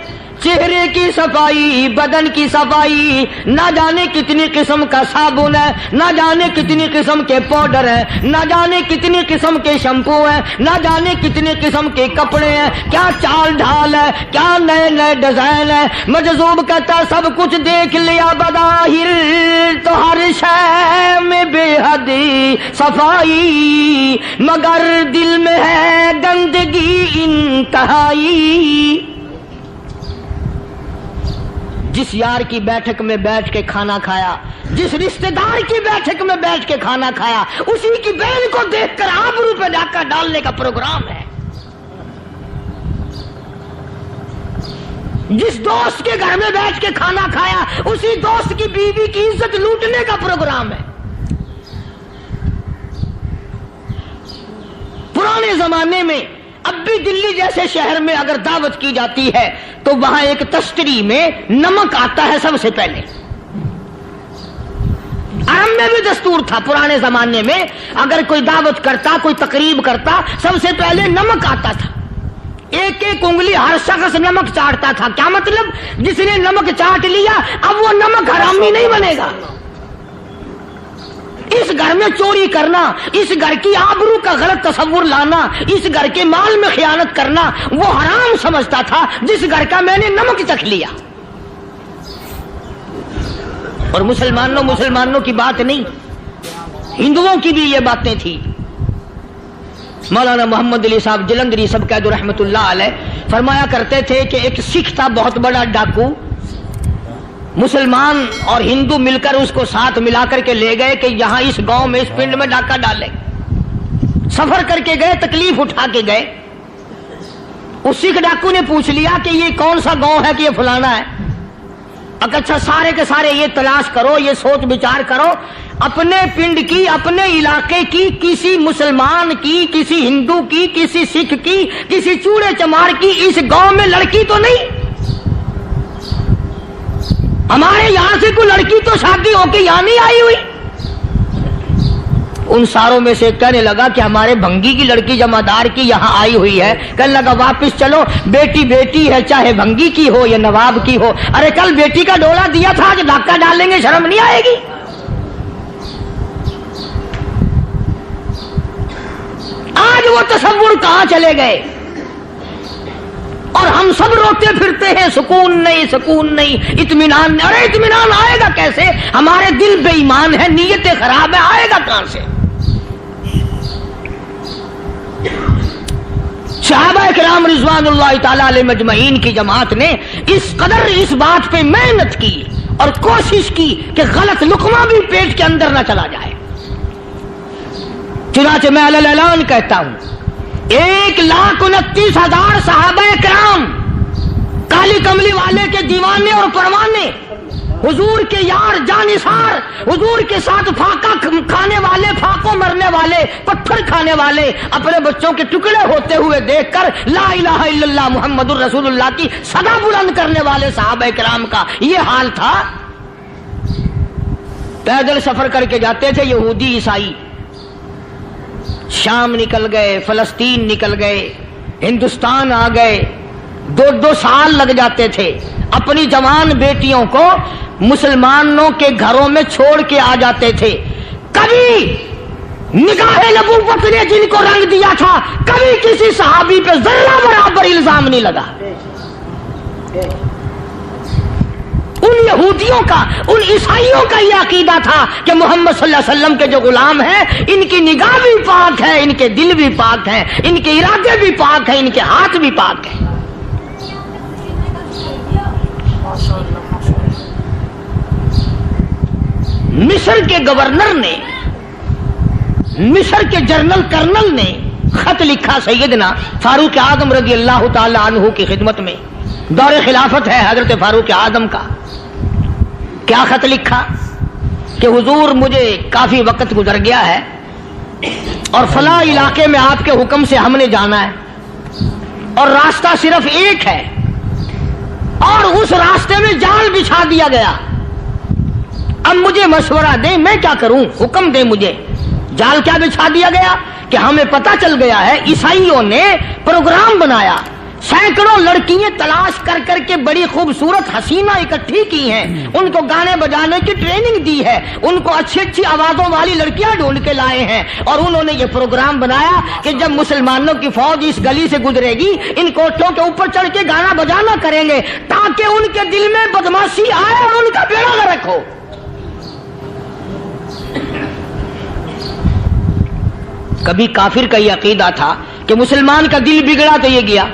چہرے کی صفائی, بدن کی صفائی, نہ جانے کتنی قسم کا صابن ہے, نہ جانے کتنی قسم کے پاؤڈر ہیں, نہ جانے کتنی قسم کے شیمپو ہیں, نہ جانے کتنی قسم کے کپڑے ہیں, کیا چال ڈھال ہے, کیا نئے نئے ڈیزائن ہے. مجذوب کہتا سب کچھ دیکھ لیا, بظاہر تو ہر شے میں بے حد صفائی, مگر دل میں ہے گندگی انتہائی. جس یار کی بیٹھک میں بیٹھ کے کھانا کھایا, جس رشتہ دار کی بیٹھک میں بیٹھ کے کھانا کھایا, اسی کی بہن کو دیکھ کر آبرو پہ ڈاکہ ڈالنے کا پروگرام ہے. جس دوست کے گھر میں بیٹھ کے کھانا کھایا, اسی دوست کی بیوی کی عزت لوٹنے کا پروگرام ہے. پرانے زمانے میں اب بھی دلی جیسے شہر میں اگر دعوت کی جاتی ہے تو وہاں ایک تشتری میں نمک آتا ہے سب سے پہلے. عرب میں بھی دستور تھا پرانے زمانے میں, اگر کوئی دعوت کرتا, کوئی تقریب کرتا, سب سے پہلے نمک آتا تھا. ایک ایک انگلی ہر شخص نمک چاٹتا تھا. کیا مطلب؟ جس نے نمک چاٹ لیا اب وہ نمک حرامی نہیں بنے گا. اس گھر میں چوری کرنا, اس گھر کی آبرو کا غلط تصور لانا, اس گھر کے مال میں خیانت کرنا وہ حرام سمجھتا تھا جس گھر کا میں نے نمک چکھ لیا. اور مسلمانوں کی بات نہیں, ہندوؤں کی بھی یہ باتیں تھی. مولانا محمد علی صاحب جلندری سب قید رحمت اللہ علیہ فرمایا کرتے تھے کہ ایک سکھ تھا بہت بڑا ڈاکو, مسلمان اور ہندو مل کر اس کو ساتھ ملا کر کے لے گئے کہ یہاں اس گاؤں میں اس پنڈ میں ڈاکہ ڈالے. سفر کر کے گئے, تکلیف اٹھا کے گئے. اس سکھ ڈاکو نے پوچھ لیا کہ یہ کون سا گاؤں ہے کہ یہ فلانا ہے. اچھا سارے کے سارے یہ تلاش کرو, یہ سوچ بچار کرو, اپنے پنڈ کی, اپنے علاقے کی, کسی مسلمان کی, کسی ہندو کی, کسی سکھ کی, کسی چوڑے چمار کی اس گاؤں میں لڑکی تو نہیں. ہمارے یہاں سے کوئی لڑکی تو شادی ہو کے یہاں نہیں آئی ہوئی. ان ساروں میں سے کہنے لگا کہ ہمارے بھنگی کی لڑکی جمعدار کی یہاں آئی ہوئی ہے. کہنے لگا واپس چلو, بیٹی بیٹی ہے چاہے بھنگی کی ہو یا نواب کی ہو. ارے کل بیٹی کا ڈولا دیا تھا, آج ڈاکہ ڈالیں گے, شرم نہیں آئے گی؟ آج وہ تصور کہاں چلے گئے اور ہم سب روتے پھرتے ہیں سکون نہیں, سکون نہیں, اطمینان نہیں. ارے اطمینان آئے گا کیسے؟ ہمارے دل بے ایمان ہے, نیتیں خراب ہے, آئے گا کہاں سے؟ صحابہ کرام رضوان اللہ تعالی علیہ مجمعین کی جماعت نے اس قدر اس بات پہ محنت کی اور کوشش کی کہ غلط لقمہ بھی پیٹ کے اندر نہ چلا جائے. چنانچہ میں اعلان کہتا ہوں 1,29,000 صحابہ کرام کالی کملی والے کے دیوانے اور پروانے, حضور کے یار جانثار, حضور کے ساتھ فاقہ کھانے والے, فاقوں کو مرنے والے, پتھر کھانے والے اپنے بچوں کے ٹکڑے ہوتے ہوئے دیکھ کر لا الہ الا اللہ محمد الرسول اللہ کی صدا بلند کرنے والے صحابہ کرام کا یہ حال تھا. پیدل سفر کر کے جاتے تھے یہودی عیسائی, شام نکل گئے, فلسطین نکل گئے, ہندوستان آ گئے, 2 سال لگ جاتے تھے. اپنی جوان بیٹیوں کو مسلمانوں کے گھروں میں چھوڑ کے آ جاتے تھے. کبھی نگاہ نبوت نے جن کو رنگ دیا تھا, کبھی کسی صحابی پہ ذرہ برابر الزام نہیں لگا. ان یہودیوں کا, ان عیسائیوں کا یہ عقیدہ تھا کہ محمد صلی اللہ علیہ وسلم کے جو غلام ہیں ان کی نگاہ بھی پاک ہے, ان کے دل بھی پاک ہیں, ان کے ارادے بھی پاک ہیں, ان کے ہاتھ بھی پاک ہیں. مصر کے گورنر نے, مصر کے جنرل کرنل نے خط لکھا سیدنا فاروق اعظم رضی اللہ تعالی عنہ کی خدمت میں. دور خلافت ہے حضرت فاروق اعظم کا. کیا خط لکھا کہ حضور مجھے کافی وقت گزر گیا ہے اور فلاں علاقے میں آپ کے حکم سے ہم نے جانا ہے اور راستہ صرف ایک ہے اور اس راستے میں جال بچھا دیا گیا. اب مجھے مشورہ دیں میں کیا کروں, حکم دیں مجھے. جال کیا بچھا دیا گیا کہ ہمیں پتہ چل گیا ہے عیسائیوں نے پروگرام بنایا, سینکڑوں لڑکیاں تلاش کر کر کے بڑی خوبصورت حسینہ اکٹھی کی ہیں, ان کو گانے بجانے کی ٹریننگ دی ہے, ان کو اچھی اچھی آوازوں والی لڑکیاں ڈھونڈ کے لائے ہیں اور انہوں نے یہ پروگرام بنایا کہ جب مسلمانوں کی فوج اس گلی سے گزرے گی ان کوٹھوں کے اوپر چڑھ کے گانا بجانا کریں گے تاکہ ان کے دل میں بدماشی آئے اور ان کا بیڑا غرق ہو. کبھی کافر کا یہ عقیدہ تھا کہ مسلمان کا دل بگڑا تو یہ گیا,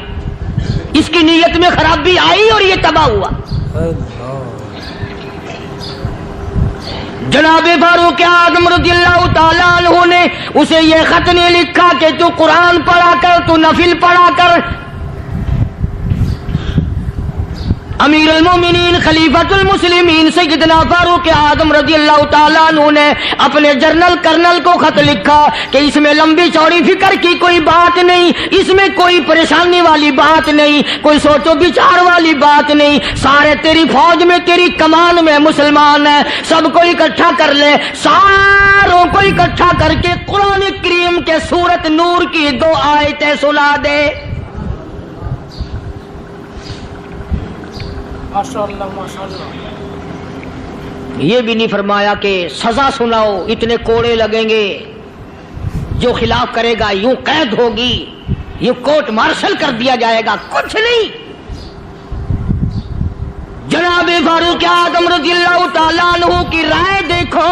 اس کی نیت میں خرابی آئی اور یہ تباہ ہوا. جناب فاروق اعظم رضی اللہ تعالیٰ عنہ نے اسے یہ خط نہیں لکھا کہ تو قرآن پڑھا کر, تو نفل پڑھا کر. امیر المومنین خلیفۃ المسلمین سیدنا فاروق اعظم رضی اللہ تعالیٰ عنہ نے اپنے جنرل کرنل کو خط لکھا کہ اس میں لمبی چوڑی فکر کی کوئی بات نہیں, اس میں کوئی پریشانی والی بات نہیں, کوئی سوچ و بچار والی بات نہیں. سارے تیری فوج میں, تیری کمان میں مسلمان ہیں, سب کو اکٹھا کر لے, ساروں کو اکٹھا کر کے قرآن کریم کے سورت نور کی 2 آیتیں سنا دے. یہ بھی نہیں فرمایا کہ سزا سناؤ, اتنے کوڑے لگیں گے, جو خلاف کرے گا یوں قید ہوگی, یوں کورٹ مارشل کر دیا جائے گا, کچھ نہیں. جناب فاروق اعظم رضی اللہ تعالیٰ عنہ کی رائے دیکھو,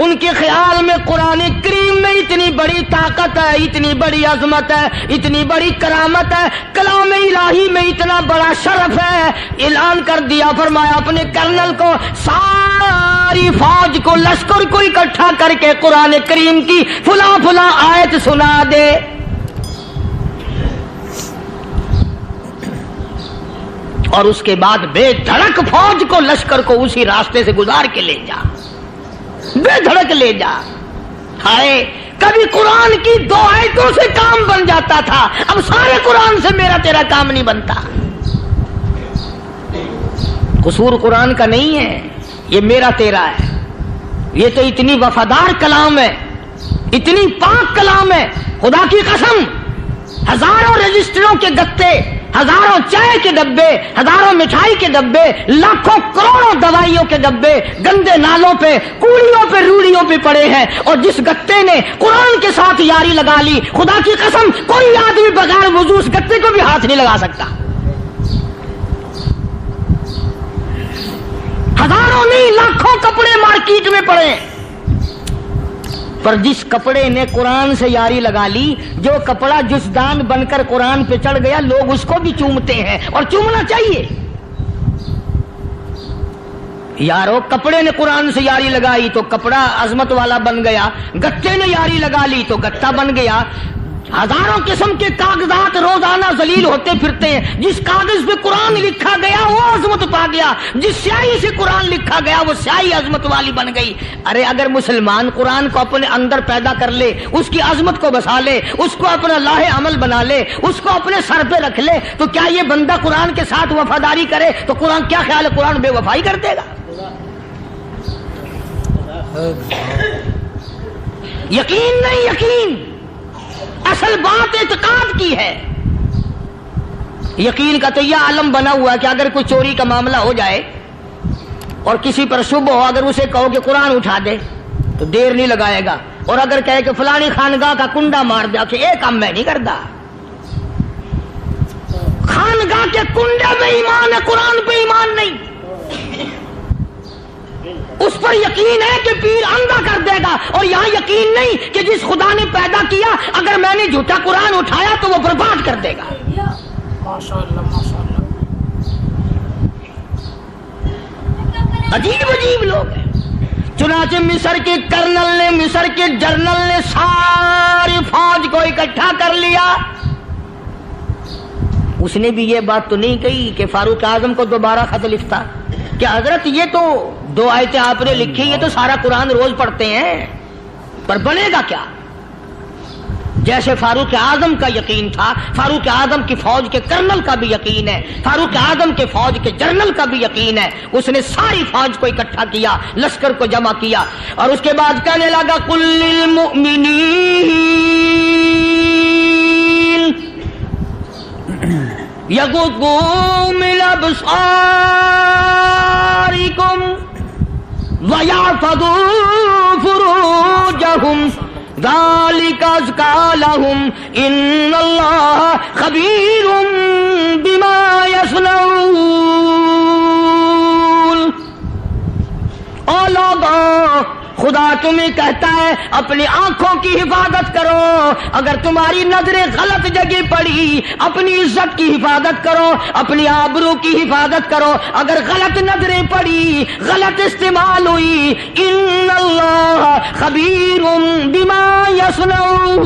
ان کے خیال میں قرآن کریم میں اتنی بڑی طاقت ہے, اتنی بڑی عظمت ہے, اتنی بڑی کرامت ہے, کلام الہی میں اتنا بڑا شرف ہے. اعلان کر دیا, فرمایا اپنے کرنل کو ساری فوج کو, لشکر کو اکٹھا کر کے قرآن کریم کی فلاں فلاں آیت سنا دے. اور اس کے بعد بے دھڑک فوج کو, لشکر کو اسی راستے سے گزار کے لے جا, بے دھڑک لے جا. ہائے کبھی قرآن کی 2 آیتوں سے کام بن جاتا تھا, اب سارے قرآن سے میرا تیرا کام نہیں بنتا. قصور قرآن کا نہیں ہے, یہ میرا تیرا ہے. یہ تو اتنی وفادار کلام ہے, اتنی پاک کلام ہے, خدا کی قسم. ہزاروں رجسٹروں کے گتے, ہزاروں چائے کے ڈبے, ہزاروں مٹھائی کے ڈبے, لاکھوں کروڑوں دوائیوں کے ڈبے گندے نالوں پہ, کوڑیوں پہ, روڑیوں پہ پڑے ہیں, اور جس گتے نے قرآن کے ساتھ یاری لگا لی, خدا کی قسم کوئی آدمی بغیر وضو اس گتے کو بھی ہاتھ نہیں لگا سکتا. ہزاروں نہیں لاکھوں کپڑے مارکیٹ میں پڑے ہیں, پر جس کپڑے نے قرآن سے یاری لگا لی, جو کپڑا جسدان بن کر قرآن پہ چڑھ گیا, لوگ اس کو بھی چومتے ہیں اور چومنا چاہیے. یارو کپڑے نے قرآن سے یاری لگائی تو کپڑا عظمت والا بن گیا, گتے نے یاری لگا لی تو گتا بن گیا. ہزاروں قسم کے کاغذات روزانہ ذلیل ہوتے پھرتے ہیں. جس کاغذ پہ قرآن لکھا گیا وہ عظمت پا گیا, جس سیاہی سے قرآن لکھا گیا وہ سیاہی عظمت والی بن گئی. ارے اگر مسلمان قرآن کو اپنے اندر پیدا کر لے, اس کی عظمت کو بسا لے, اس کو اپنا لاہ عمل بنا لے, اس کو اپنے سر پہ رکھ لے, تو کیا یہ بندہ قرآن کے ساتھ وفاداری کرے تو قرآن کیا خیال ہے قرآن بے وفائی کر دے گا؟ یقین نہیں, یقین اصل بات اعتقاد کی ہے. یقین کا تو یہ عالم بنا ہوا ہے کہ اگر کوئی چوری کا معاملہ ہو جائے اور کسی پر شبہ ہو, اگر اسے کہو کہ قرآن اٹھا دے تو دیر نہیں لگائے گا, اور اگر کہے کہ فلانی خانگاہ کا کنڈا مار دیا کہ یہ کام میں نہیں کرتا. خانگاہ کے کنڈے پہ ایمان ہے, قرآن پہ ایمان نہیں. اس پر یقین ہے کہ پیر اندھا کر دے گا, اور یہاں یقین نہیں کہ جس خدا نے پیدا کیا اگر میں نے جھوٹا قرآن اٹھایا تو وہ برباد کر دے گا. عجیب عجیب لوگ ہیں. چنانچہ مصر کے کرنل نے, مصر کے جنرل نے ساری فوج کو اکٹھا کر لیا. اس نے بھی یہ بات تو نہیں کہی کہ فاروق اعظم کو دوبارہ خط لکھتا کہ حضرت یہ تو 2 آیتیں آپ نے لکھی, یہ تو سارا قرآن روز پڑھتے ہیں, پر بنے گا کیا؟ جیسے فاروق اعظم کا یقین تھا, فاروق اعظم کی فوج کے کرنل کا بھی یقین ہے, فاروق اعظم کے فوج کے جنرل کا بھی یقین ہے. اس نے ساری فوج کو اکٹھا کیا, لشکر کو جمع کیا, اور اس کے بعد کہنے لگا قل للمؤمنین یغضوا من ابصارکم وَيَحْفَظُوا فُرُوجَهُمْ ذَلِكَ أَزْكَىٰ لَهُمْ إِنَّ اللَّهَ خَبِيرٌ بِمَا يَصْنَعُونَ. او لوگو, خدا تمہیں کہتا ہے اپنی آنکھوں کی حفاظت کرو. اگر تمہاری نظریں غلط جگہ پڑی, اپنی عزت کی حفاظت کرو, اپنی آبرو کی حفاظت کرو. اگر غلط نظریں پڑی, غلط استعمال ہوئی, ان اللہ خبیر بما یصنعون.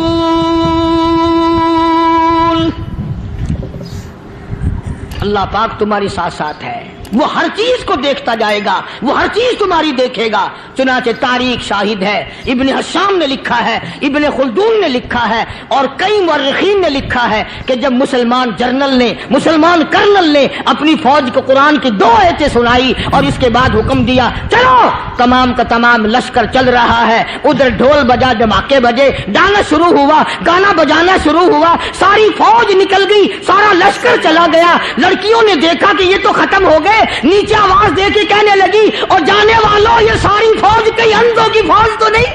اللہ پاک تمہاری ساتھ ساتھ ہے, وہ ہر چیز کو دیکھتا جائے گا, وہ ہر چیز تمہاری دیکھے گا. چنانچہ تاریخ شاہد ہے, ابن حشام نے لکھا ہے, ابن خلدون نے لکھا ہے, اور کئی مورخین نے لکھا ہے کہ جب مسلمان جنرل نے, مسلمان کرنل نے اپنی فوج کو قرآن کی 2 آیتیں سنائی اور اس کے بعد حکم دیا چلو, تمام کا تمام لشکر چل رہا ہے. ادھر ڈھول بجا, دھماکے بجے, گانا شروع ہوا, گانا بجانا شروع ہوا, ساری فوج نکل گئی, سارا لشکر چلا گیا. لڑکیوں نے دیکھا کہ یہ تو ختم ہو گئے, نیچے آواز دے کے کہنے لگی اور جانے والوں یہ ساری فوج کئی اندھوں کی فوج تو نہیں.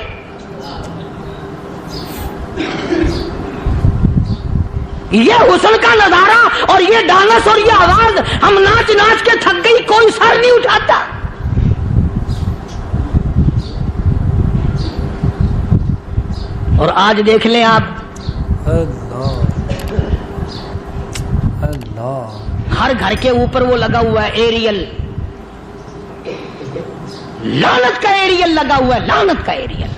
یہ حسن کا نظارہ اور یہ ڈانس اور یہ آواز, ہم ناچ ناچ کے تھک گئی, کوئی سر نہیں اٹھاتا. اور آج دیکھ لیں آپ, ہر گھر کے اوپر وہ لگا ہوا ہے ایریل, لعنت کا ایریل لگا ہوا ہے, لعنت کا ایریل.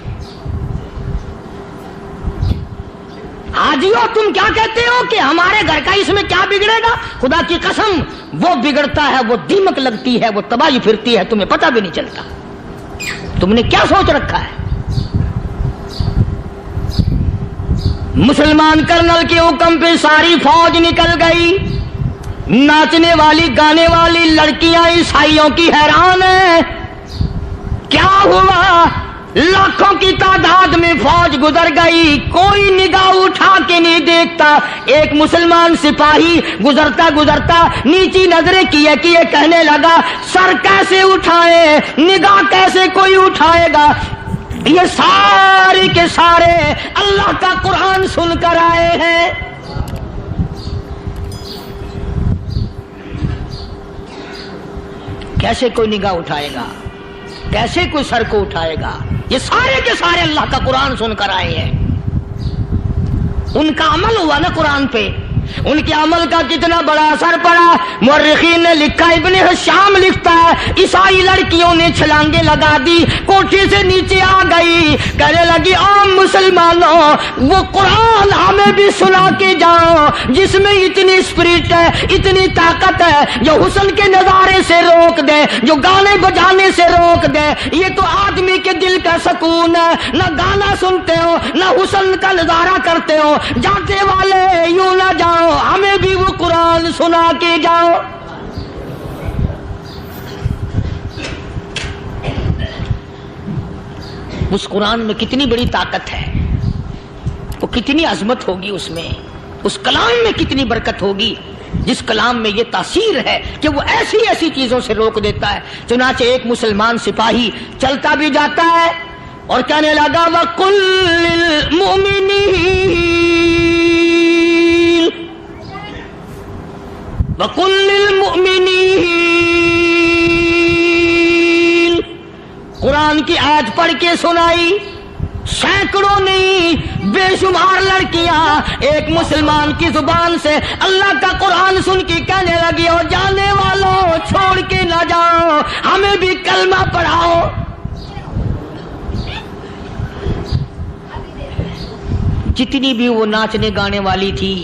حاجیو تم کیا کہتے ہو کہ ہمارے گھر کا اس میں کیا بگڑے گا؟ خدا کی قسم وہ بگڑتا ہے, وہ دیمک لگتی ہے, وہ تباہی پھرتی ہے, تمہیں پتہ بھی نہیں چلتا. تم نے کیا سوچ رکھا ہے؟ مسلمان کرنل کے حکم پہ ساری فوج نکل گئی. ناچنے والی گانے والی لڑکیاں عیسائیوں کی حیران ہیں. کیا ہوا؟ لاکھوں کی تعداد میں فوج گزر گئی, کوئی نگاہ اٹھا کے نہیں دیکھتا. ایک مسلمان سپاہی گزرتا گزرتا نیچی نظریں کیے کیے کہنے لگا سر کیسے اٹھائے, نگاہ کیسے کوئی اٹھائے گا؟ یہ سارے کے سارے اللہ کا قرآن سن کر آئے ہیں. کیسے کوئی نگاہ اٹھائے گا, کیسے کوئی سر کو اٹھائے گا؟ یہ سارے کے سارے اللہ کا قرآن سن کر آئے ہیں. ان کا عمل ہوا نا قرآن پہ, ان کے عمل کا کتنا بڑا اثر پڑا. مورخین نے لکھا, ابن حشام لکھتا ہے, عیسائی لڑکیوں نے چھلانگیں لگا دی, کوٹھی سے نیچے آ گئی, کہنے لگی عام مسلمانوں وہ قرآن ہمیں بھی سنا کے جاؤ جس میں اتنی اسپرٹ ہے, اتنی طاقت ہے, جو حسن کے نظارے سے روک دے, جو گانے بجانے سے روک دے. یہ تو آدمی کے دل کا سکون ہے. نہ گانا سنتے ہو نہ حسن کا نظارہ کرتے ہو, جاتے والے یوں نہ جاؤ, ہمیں بھی وہ قرآن سنا کے جاؤ. اس قرآن میں کتنی بڑی طاقت ہے, وہ کتنی عظمت ہوگی اس میں, اس کلام میں کتنی برکت ہوگی, جس کلام میں یہ تاثیر ہے کہ وہ ایسی ایسی چیزوں سے روک دیتا ہے. چنانچہ ایک مسلمان سپاہی چلتا بھی جاتا ہے اور کہنے لگا وَقُلْ لِلْمُؤْمِنِينَ, قرآن کی آیت پڑھ کے سنائی. سینکڑوں نہیں بے شمار لڑکیاں ایک مسلمان کی زبان سے اللہ کا قرآن سن کے کہنے لگی, اور جانے والوں چھوڑ کے نہ جاؤ, ہمیں بھی کلمہ پڑھاؤ. جتنی بھی وہ ناچنے گانے والی تھی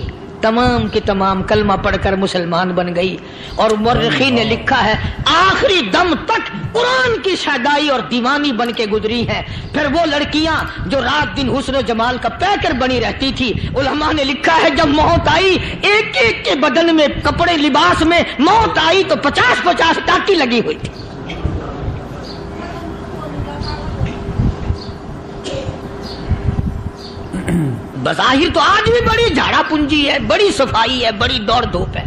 تمام کے تمام کلمہ پڑھ کر مسلمان بن گئی. اور مورخین نے لکھا ہے آخری دم تک قرآن کی شیدائی اور دیوانی بن کے گزری ہے. پھر وہ لڑکیاں جو رات دن حسن و جمال کا پیکر بنی رہتی تھی, علماء نے لکھا ہے جب موت آئی ایک ایک کے بدن میں کپڑے لباس میں موت آئی تو 50-50 ٹاٹی لگی ہوئی تھی. بظاہر تو آج بھی بڑی جھاڑا پنجی ہے, بڑی صفائی ہے, بڑی دوڑ دھوپ ہے.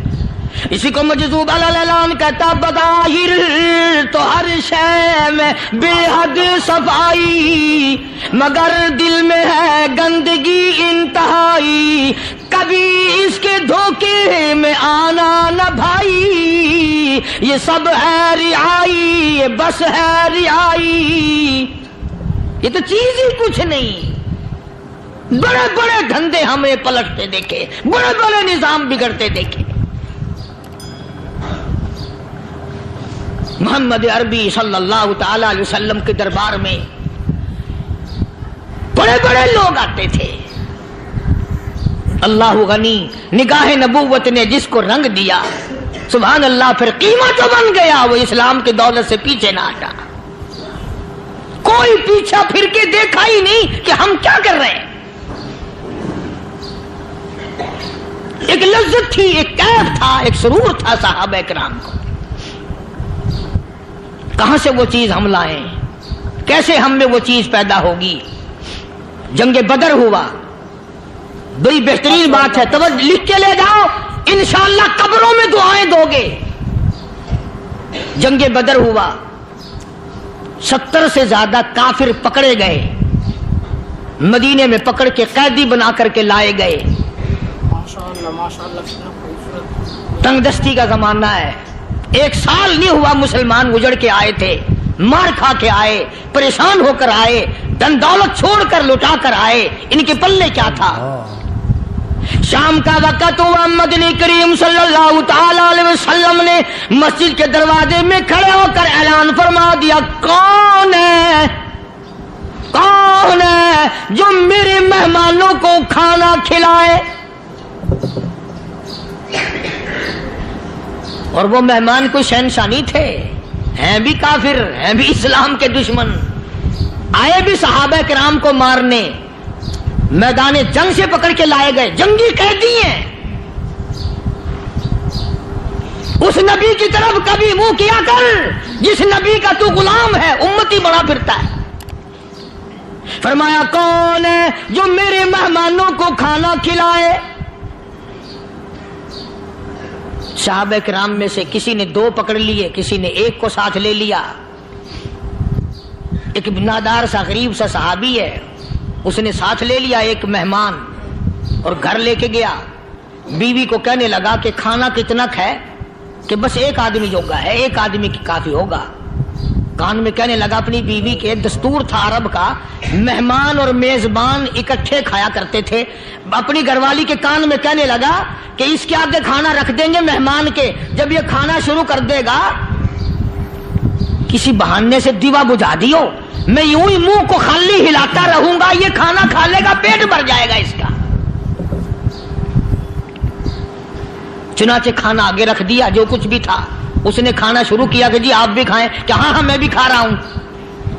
اسی کو مجذوب الاعلان کہتا, بظاہر تو ہر شے میں بے حد صفائی, مگر دل میں ہے گندگی انتہائی, کبھی اس کے دھوکے میں آنا نہ بھائی, یہ سب ہے رعائی, یہ بس ہے رعائی. یہ تو چیز ہی کچھ نہیں. بڑے بڑے دھندے ہمیں پلٹتے دیکھے, بڑے بڑے نظام بگڑتے دیکھے. محمد عربی صلی اللہ تعالی علیہ وسلم کے دربار میں بڑے بڑے لوگ آتے تھے. اللہ غنی, نگاہ نبوت نے جس کو رنگ دیا سبحان اللہ, پھر قیمت جو بن گیا وہ اسلام کی دولت سے پیچھے نہ ہٹا. کوئی پیچھا پھر کے دیکھا ہی نہیں کہ ہم کیا کر رہے ہیں. ایک لذت تھی, ایک کیف تھا, ایک سرور تھا صحابہ کرام کو. کہاں سے وہ چیز ہم لائیں, کیسے ہم میں وہ چیز پیدا ہوگی. جنگ بدر ہوا, بڑی بہترین بات ہے, توجہ لکھ کے لے جاؤ, انشاءاللہ قبروں میں دعائیں دو گے. جنگ بدر ہوا, 70 سے زیادہ کافر پکڑے گئے, مدینے میں پکڑ کے قیدی بنا کر کے لائے گئے. تنگ دستی کا زمانہ ہے, 1 سال نہیں ہوا مسلمان اجڑ کے آئے تھے, مار کھا کے آئے, پریشان ہو کر آئے, دن دولت چھوڑ کر لٹا کر آئے. ان کے پلے کیا تھا. شام کا وقت ہوا, مدنی کریم صلی اللہ تعالی علیہ وسلم نے مسجد کے دروازے میں کھڑے ہو کر اعلان فرما دیا, کون ہے, کون ہے جو میرے مہمانوں کو کھانا کھلائے. اور وہ مہمان کوئی شہنشاہ نہیں تھے, ہیں بھی کافر, ہیں بھی اسلام کے دشمن, آئے بھی صحابہ کرام کو مارنے, میدان جنگ سے پکڑ کے لائے گئے, جنگی قیدی ہیں. اس نبی کی طرف کبھی منہ کیا کر جس نبی کا تو غلام ہے, امتی بڑا پھرتا ہے. فرمایا کون ہے جو میرے مہمانوں کو کھانا کھلائے. صحابہ کرام میں سے کسی نے 2 پکڑ لیے, کسی نے 1 کو ساتھ لے لیا. ایک بنادار سا غریب سا صحابی ہے, اس نے ساتھ لے لیا ایک مہمان اور گھر لے کے گیا. بیوی کو کہنے لگا کہ کھانا کتنا ہے, کہ بس 1 آدمی جوگا ہے, 1 آدمی کی کافی ہوگا. کان میں کہنے لگا اپنی بیوی کے، دستور تھا عرب کا، مہمان اور میزبان اکٹھے کھایا کرتے تھے، اپنی گھر والی کے کان میں کہنے لگا کہ اس کے آگے کھانا رکھ دیں گے مہمان کے، جب یہ کھانا شروع کر دے گا کسی بہانے سے دیوا بجھا دیو، میں یوں ہی منہ کو خالی ہلاتا رہوں گا، یہ کھانا کھا لے گا، پیٹ بھر جائے گا اس کا۔ چنانچہ کھانا آگے رکھ دیا، جو کچھ بھی تھا، اس نے کھانا شروع کیا کہ جی آپ بھی کھائیں، کہ ہاں ہاں میں بھی کھا رہا ہوں۔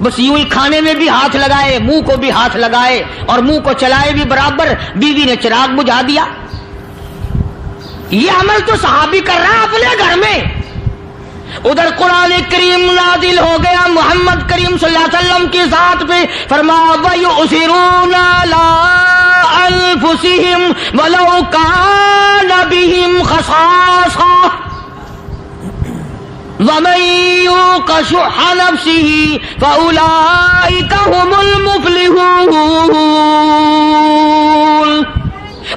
بس یوں ہی کھانے میں بھی ہاتھ لگائے، منہ کو بھی ہاتھ لگائے اور منہ کو چلائے بھی برابر، بیوی نے چراغ بجھا دیا۔ یہ عمل تو صحابی کر رہا ہے اپنے گھر میں، ادھر قرآن کریم نازل ہو گیا محمد کریم صلی اللہ علیہ وسلم کی ذات پہ، فرمایا وَيُؤْثِرُونَ عَلَىٰ أَنفُسِهِمْ وَلَوْ كَانَ بِهِمْ خَصَاصَةٌ وَمَن يُوقَ شُحَّ نَفْسِهِ فَأُولَٰئِكَ هُمُ الْمُفْلِحُونَ۔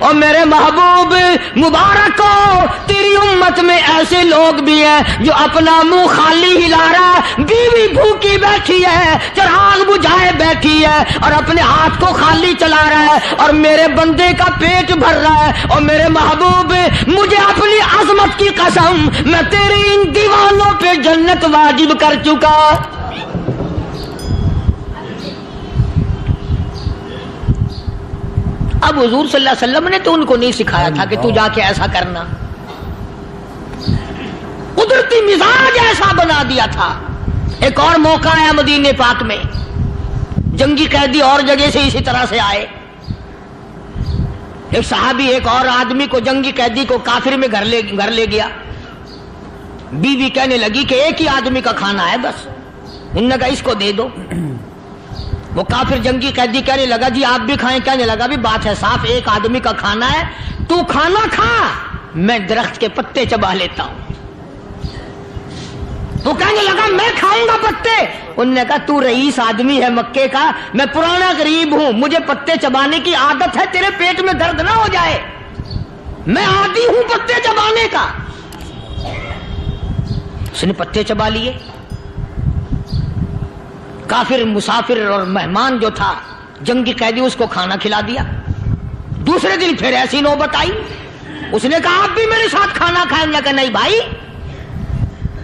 اور میرے محبوب مبارک ہو، تیری امت میں ایسے لوگ بھی ہیں جو اپنا منہ خالی ہلا رہا ہے، بیوی بھوکی بیٹھی ہے، چراغ بجھائے بیٹھی ہے اور اپنے ہاتھ کو خالی چلا رہا ہے اور میرے بندے کا پیٹ بھر رہا ہے۔ اور میرے محبوب مجھے اپنی عظمت کی قسم، میں تیری ان دیوانوں پہ جنت واجب کر چکا۔ اب حضور صلی اللہ علیہ وسلم نے تو ان کو نہیں سکھایا تھا کہ تو جا کے ایسا کرنا، قدرتی مزاج ایسا بنا دیا تھا۔ ایک اور موقع آیا مدینے پاک میں، جنگی قیدی اور جگہ سے اسی طرح سے آئے، ایک صحابی ایک اور آدمی کو، جنگی قیدی کو کافر میں گھر لے گیا۔ بیوی کہنے لگی کہ ایک ہی آدمی کا کھانا ہے بس، انہوں نے کہا اس کو دے دو۔ وہ کافر جنگی قیدی کہنے لگا جی آپ بھی کھائیں، کہنے لگا بھی بات ہے صاف، ایک آدمی کا کھانا ہے، تو کھانا کھا، میں درخت کے پتے چبا لیتا ہوں۔ وہ کہنے لگا میں کھاؤں گا پتے، انہوں نے کہا تو رئیس آدمی ہے مکے کا، میں پرانا غریب ہوں، مجھے پتے چبانے کی عادت ہے، تیرے پیٹ میں درد نہ ہو جائے، میں عادی ہوں پتے چبانے کا۔ اس نے پتے چبا لیے۔ کافر مسافر اور مہمان جو تھا جنگی قیدی، اس کو کھانا کھلا دیا۔ دوسرے دن پھر ایسی نوبت آئی، اس نے کہا آپ بھی میرے ساتھ کھانا کھائیں گے؟ کہ نہیں بھائی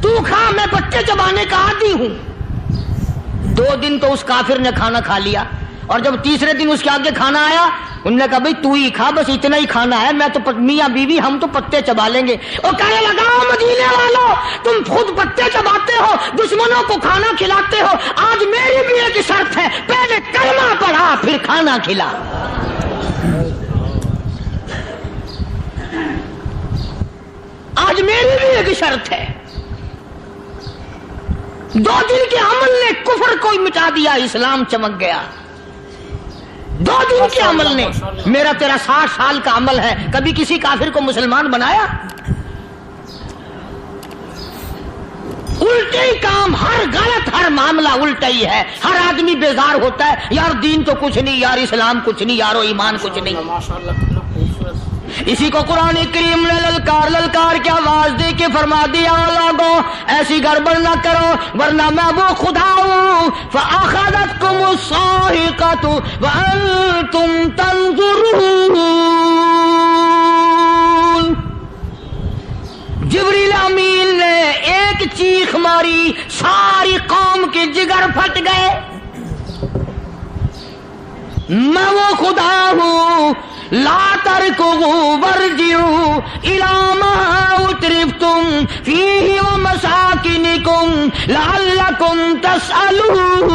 تو کھا، میں پتے چبانے کا عادی ہوں۔ 2 دن تو اس کافر نے کھانا کھا لیا، اور جب تیسرے دن اس کے آگے کھانا آیا، انہوں نے کہا بھائی تو ہی کھا، بس اتنا ہی کھانا ہے، میں تو میاں بیوی ہم تو پتے چبا لیں گے۔ اور کہنے لگا مدینے والوں، تم خود پتے چباتے ہو، دشمنوں کو کھانا کھلاتے ہو، آج میری بھی ایک شرط ہے، پہلے کلمہ پڑھا پھر کھانا کھلا۔ آج میری بھی ایک شرط ہے۔ 2 دن کے عمل نے کفر کو مٹا دیا، اسلام چمک گیا۔ 2 دن کے عمل نے، میرا تیرا 60 سال کا عمل ہے، کبھی کسی کافر کو مسلمان بنایا؟ الٹے ہی کام، ہر غلط، ہر معاملہ الٹا ہی ہے، ہر آدمی بیزار ہوتا ہے، یار دین تو کچھ نہیں، یار اسلام کچھ نہیں، یارو ایمان کچھ نہیں۔ اسی کو قرآن کریم نے للکار کے آواز دے کے فرما دیا لوگوں ایسی گڑبڑ نہ کرو ورنہ میں وہ خدا ہوں فَأَخَذَتْكُمُ الصَّاعِقَةُ وَأَنْتُمْ تَنظُرُونَ۔ جبریل امین نے ایک چیخ ماری، ساری قوم کے جگر پھٹ گئے۔ میں وہ خدا ہوں لا تركضوا وارجعوا إلى ما أترفتم فيه ومساكنكم لعلكم تسألون۔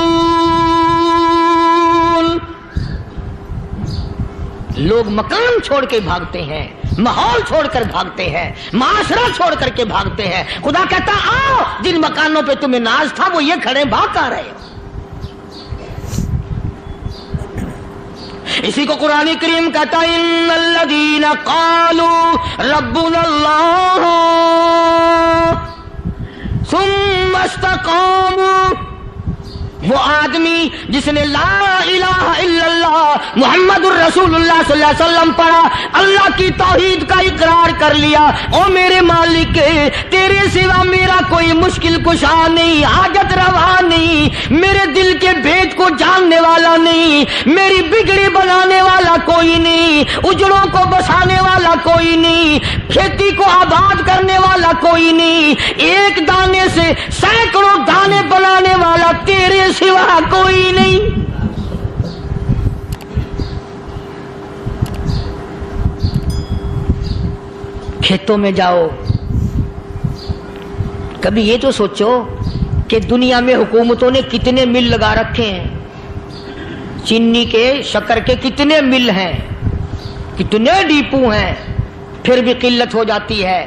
لوگ مکان چھوڑ کے بھاگتے ہیں، ماحول چھوڑ کر بھاگتے ہیں، معاشرہ چھوڑ کر کے بھاگتے ہیں۔ خدا کہتا آؤ جن مکانوں پہ تمہیں ناز تھا وہ یہ کھڑے بھاگ آ رہے ہو۔ اسی کو قرآن کریم کہتا ہے ان الذین قالوا ربنا اللہ ثم استقاموا وہ آدمی جس نے لا الہ الا اللہ محمد الرسول اللہ صلی اللہ علیہ وسلم پڑھا، اللہ کی توحید کا اقرار کر لیا، او میرے مالک تیرے سوا میرا کوئی مشکل کشا نہیں، حاجت روا نہیں، میرے دل کے بھید کو جاننے والا نہیں، میری بگڑی بنانے والا کوئی نہیں، اجڑوں کو بسانے والا کوئی نہیں، کھیتی کو آباد کرنے والا کوئی نہیں، ایک دانے سے سینکڑوں دانے بنانے والا تیرے سوا کوئی نہیں۔ کھیتوں میں جاؤ، کبھی یہ تو سوچو کہ دنیا میں حکومتوں نے کتنے مل لگا رکھے ہیں، چینی کے شکر کے کتنے مل ہیں، کتنے ڈیپو ہیں، پھر بھی قلت ہو جاتی ہے۔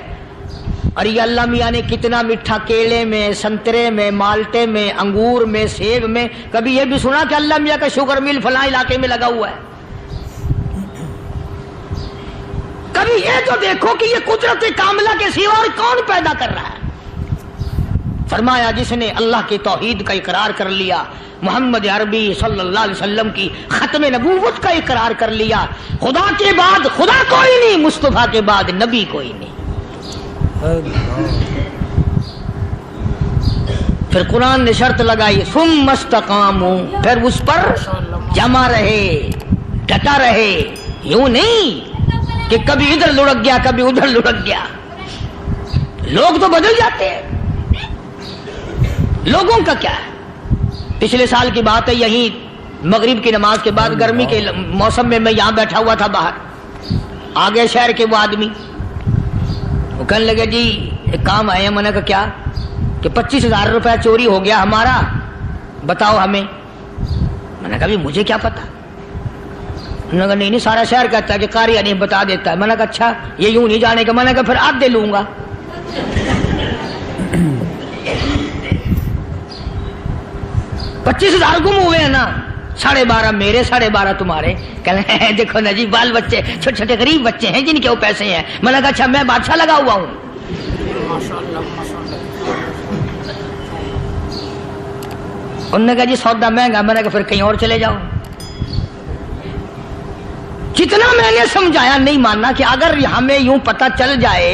اور یہ اللہ میاں نے کتنا میٹھا کیلے میں، سنترے میں، مالٹے میں، انگور میں، سیب میں، کبھی یہ بھی سنا کہ اللہ میاں کا شوگر مل فلاں علاقے میں لگا ہوا ہے؟ کبھی یہ تو دیکھو کہ یہ قدرت کاملہ کے سوا اور کون پیدا کر رہا ہے؟ فرمایا جس نے اللہ کی توحید کا اقرار کر لیا، محمد عربی صلی اللہ علیہ وسلم کی ختم نبوت کا اقرار کر لیا، خدا کے بعد خدا کوئی نہیں، مصطفیٰ کے بعد نبی کوئی نہیں۔ پھر قرآن نے شرط لگائی ثم استقاموا، پھر اس پر جمع رہے، ڈٹا رہے، یوں نہیں کہ کبھی ادھر لڑک گیا کبھی ادھر لڑک گیا۔ لوگ تو بدل جاتے ہیں، لوگوں کا کیا ہے؟ پچھلے سال کی بات ہے، یہیں مغرب کی نماز کے بعد گرمی کے موسم میں میں یہاں بیٹھا ہوا تھا، باہر آ گئے شہر کے وہ آدمی، وہ کہنے لگے جی ایک کام آئے ہیں۔ میں نے کہا کیا؟ کہ 25,000 روپے چوری ہو گیا ہمارا، بتاؤ ہمیں۔ میں نے کہا مجھے کیا پتا؟ انہوں نے کہا نہیں سارا شہر کہتا ہے کہ قاری نہیں بتا دیتا ہے۔ میں نے کہا اچھا یہ یوں نہیں جانے کا؟ میں نے کہا پھر آدھے لوں گا۔ 25,000 گم ہوئے ہیں نا، 12.5 میرے 12.5 تمہارے۔ کہنے دیکھو نا جی بال بچے چھوٹے چھوٹے غریب بچے ہیں جن کے وہ پیسے ہیں۔ میں نے کہا اچھا میں بادشاہ لگا ہوا ہوں؟ انہوں نے کہا جی سودا مہنگا۔ میں نے کہا پھر کہیں اور چلے جاؤ۔ جتنا میں نے سمجھایا نہیں ماننا کہ اگر ہمیں یوں پتہ چل جائے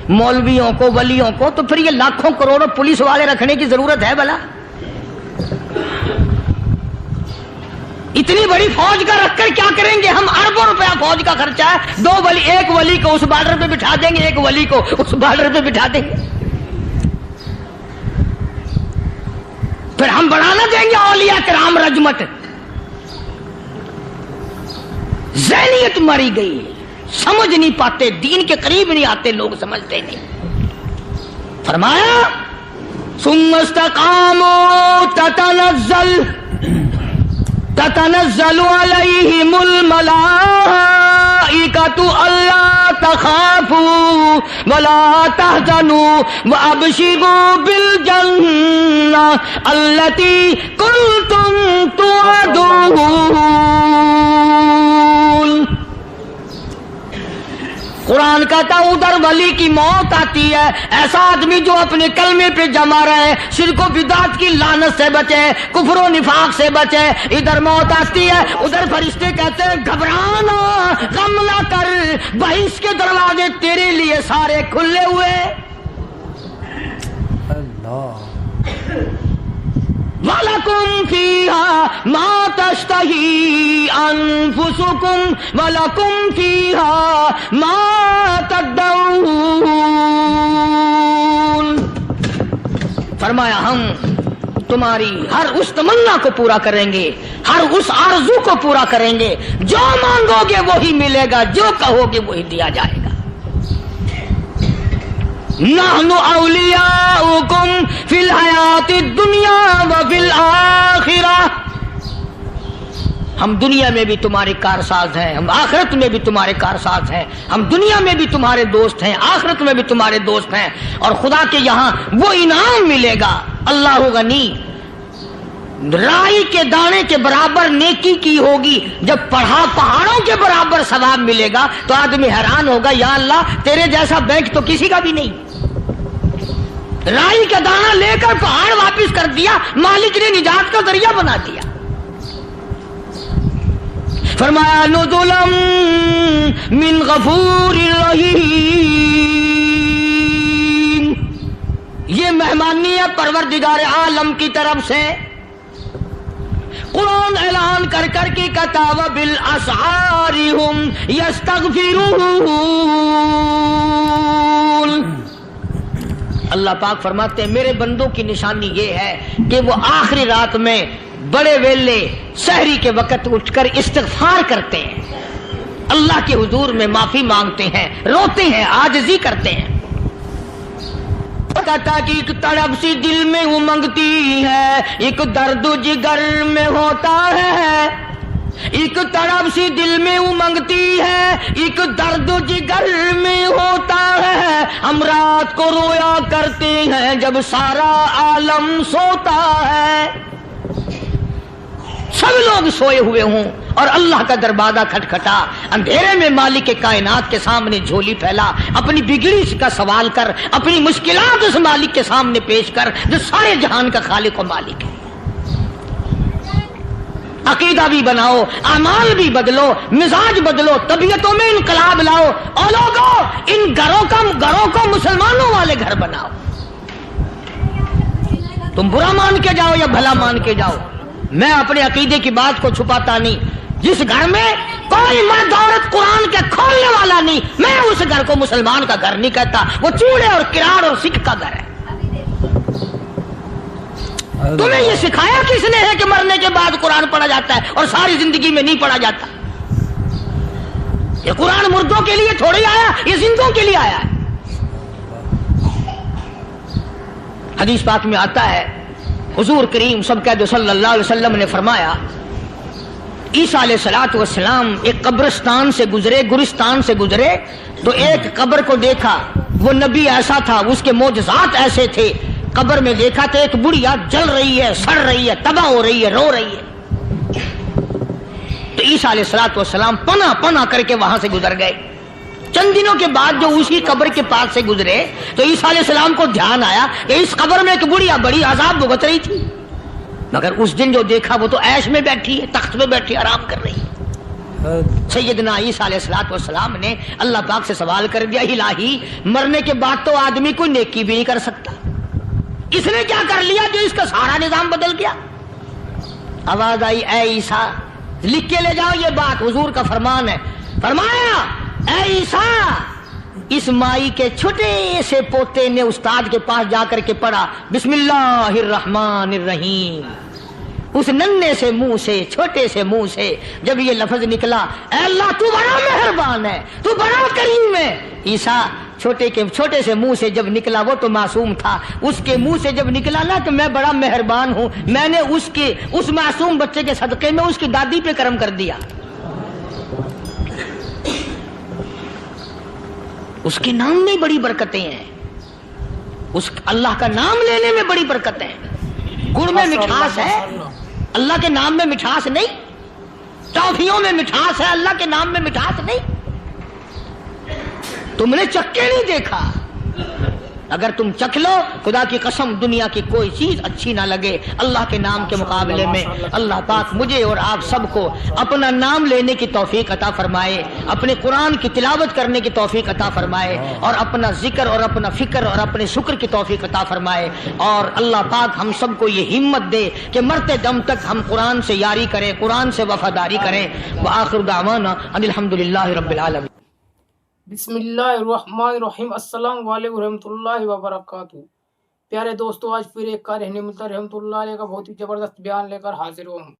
مولویوں کو ولیوں کو تو پھر یہ لاکھوں کروڑوں پولیس والے رکھنے کی ضرورت ہے بھلا؟ اتنی بڑی فوج کا رکھ کر کیا کریں گے ہم؟ اربوں روپیہ فوج کا خرچہ ہے، دو ولی، ایک ولی کو اس بارڈر پہ بٹھا دیں گے، ایک ولی کو اس بارڈر پہ بٹھا دیں گے، پھر ہم بڑھانا دیں گے اولیاء کرام رجمت۔ ذہنیت مری گئی، سمجھ نہیں پاتے، دین کے قریب نہیں آتے لوگ، سمجھتے نہیں۔ فرمایا ثم استقاموا تتنزل علیہم الملائکۃ الا تخافوا ولا تحزنوا وابشروا بالجنہ التی کنتم توعدون۔ قرآن کہتا ادھر ولی کی موت آتی ہے، ایسا آدمی جو اپنے کلمے پہ جمع رہے، شرک و بدعت کی لعنت سے بچے، کفر و نفاق سے بچے۔ ادھر موت آتی ہے، ادھر فرشتے کہتے ہیں گھبرانا، غم نہ کر، بہشت کے دروازے تیرے لیے سارے کھلے ہوئے۔ اللہ وَلَكُمْ فِيهَا مَا تَشْتَهِي أَنفُسُكُمْ وَلَكُمْ فِيهَا مَا تَدَّعُونَ۔ فرمایا ہم تمہاری ہر اس تمنا کو پورا کریں گے، ہر اس آرزو کو پورا کریں گے، جو مانگو گے وہی ملے گا، جو کہو گے وہی دیا جائے گا۔ نحن اولیاؤکم فی الحیات الدنیا وفی الآخرہ، ہم دنیا میں بھی تمہارے کارساز ہیں، ہم آخرت میں بھی تمہارے کارساز ہیں، ہم دنیا میں بھی تمہارے دوست ہیں، آخرت میں بھی تمہارے دوست ہیں، اور خدا کے یہاں وہ انعام ملے گا۔ اللہ غنی، رائی کے دانے کے برابر نیکی کی ہوگی، جب پہاڑوں کے برابر ثواب ملے گا تو آدمی حیران ہوگا، یا اللہ تیرے جیسا بینک تو کسی کا بھی نہیں۔ رائی کا دانہ لے کر پہاڑ واپس کر دیا، مالک نے نجات کا ذریعہ بنا دیا۔ فرمایا نزلا من غفور رحیم، یہ مہمانی ہے پروردگار عالم کی طرف سے۔ قرآن اعلان کر کر کے کہتا وبالاسحار ہم یستغفرون، اللہ پاک فرماتے ہیں میرے بندوں کی نشانی یہ ہے کہ وہ آخری رات میں بڑے ویلے سحری کے وقت اٹھ کر استغفار کرتے ہیں، اللہ کے حضور میں معافی مانگتے ہیں، روتے ہیں، عاجزی کرتے ہیں۔ کہتا کہ ایک تڑپ سی دل میں امنگتی ہے، ایک درد جگر میں ہوتا ہے، ایک تڑپ سی دل میں امنگتی ہے، ایک درد جگر میں ہوتا ہے، ہم رات کو رویا کرتے ہیں جب سارا عالم سوتا ہے۔ سب لوگ سوئے ہوئے ہوں اور اللہ کا دروازہ کھٹکھٹا، اندھیرے میں مالک کائنات کے سامنے جھولی پھیلا، اپنی بگڑی کا سوال کر، اپنی مشکلات اس مالک کے سامنے پیش کر جو سارے جہان کا خالق و مالک ہے۔ عقیدہ بھی بناؤ، اعمال بھی بدلو، مزاج بدلو، طبیعتوں میں انقلاب لاؤ، اور لوگوں ان گھروں کو مسلمانوں والے گھر بناؤ۔ تم برا مان کے جاؤ یا بھلا مان کے جاؤ، میں اپنے عقیدے کی بات کو چھپاتا نہیں۔ جس گھر میں کوئی مرد عورت قرآن کے کھولنے والا نہیں، میں اس گھر کو مسلمان کا گھر نہیں کہتا، وہ چوڑے اور کراڑ اور سکھ کا گھر ہے۔ تمہیں یہ سکھایا کس نے ہے کہ مرنے کے بعد قرآن پڑھا جاتا ہے اور ساری زندگی میں نہیں پڑھا جاتا؟ یہ قرآن مردوں کے لیے تھوڑی آیا، یہ زندوں کے لیے آیا ہے۔ حدیث پاک میں آتا ہے حضور کریم سب کہہ صلی اللہ علیہ وسلم نے فرمایا عیسیٰ علیہ السلام ایک قبرستان سے گزرے، گورستان سے گزرے تو ایک قبر کو دیکھا، وہ نبی ایسا تھا، اس کے معجزات ایسے تھے، قبر میں دیکھا تو ایک بڑھیا جل رہی ہے، سڑ رہی ہے، تباہ ہو رہی ہے، رو رہی ہے۔ تو عیسیٰ علیہ السلام پناہ کر کے وہاں سے گزر گئے۔ چند دنوں کے بعد جو اسی قبر کے پاس سے گزرے تو عیسیٰ علیہ السلام کو دھیان آیا کہ اس قبر میں ایک بڑھیا بڑی عذاب بھگت رہی تھی، مگر اس دن جو دیکھا وہ تو عیش میں بیٹھی ہے، تخت میں بیٹھی آرام کر رہی ہے۔ سیدنا عیسیٰ علیہ السلام نے اللہ پاک سے سوال کر دیا، الہی مرنے کے بعد تو آدمی کوئی نیکی بھی نہیں کر سکتا، اس نے کیا کر لیا جو اس کا سارا نظام بدل گیا؟ آواز آئی اے عیسیٰ لکھ کے لے جاؤ یہ بات، حضور کا فرمان ہے۔ فرمایا اے عیسیٰ، اس مائی کے چھوٹے سے پوتے نے استاد کے پاس جا کر کے پڑھا بسم اللہ الرحمن الرحیم، اس ننھے سے منہ سے، چھوٹے سے منہ سے جب یہ لفظ نکلا اے اللہ تو بڑا مہربان ہے، تو بڑا کریم ہے، عیسیٰ چھوٹے سے منہ سے جب نکلا، وہ تو معصوم تھا، اس کے منہ سے جب نکلا نا کہ میں بڑا مہربان ہوں، میں نے اس معصوم بچے کے صدقے میں اس کی دادی پہ کرم کر دیا۔ اس کے نام میں بڑی برکتیں ہیں، اس اللہ کا نام لینے میں بڑی برکتیں ہیں۔ گڑ میں مٹھاس ہے، اللہ کے نام میں مٹھاس نہیں، ٹافیوں میں مٹھاس ہے، اللہ کے نام میں مٹھاس نہیں۔ تم نے چکھ کے نہیں دیکھا، اگر تم چکھ لو خدا کی قسم دنیا کی کوئی چیز اچھی نہ لگے اللہ کے نام کے مقابلے میں۔ اللہ پاک مجھے اور آپ سب کو اپنا نام لینے کی توفیق عطا فرمائے، اپنے قرآن کی تلاوت کرنے کی توفیق عطا فرمائے، اور اپنا ذکر اور اپنا فکر اور اپنے شکر کی توفیق عطا فرمائے، اور اللہ پاک ہم سب کو یہ ہمت دے کہ مرتے دم تک ہم قرآن سے یاری کریں، قرآن سے وفاداری کریں۔ وآخر دعوانا ان الحمدللہ رب العالمین۔ بسم اللہ الرحمن الرحیم۔ السلام علیکم ورحمۃ اللہ وبرکاتہ۔ پیارے دوستو، آج پھر ایک قاری رحمۃ اللہ علیہ کا بہت ہی زبردست بیان لے کر حاضر ہوں۔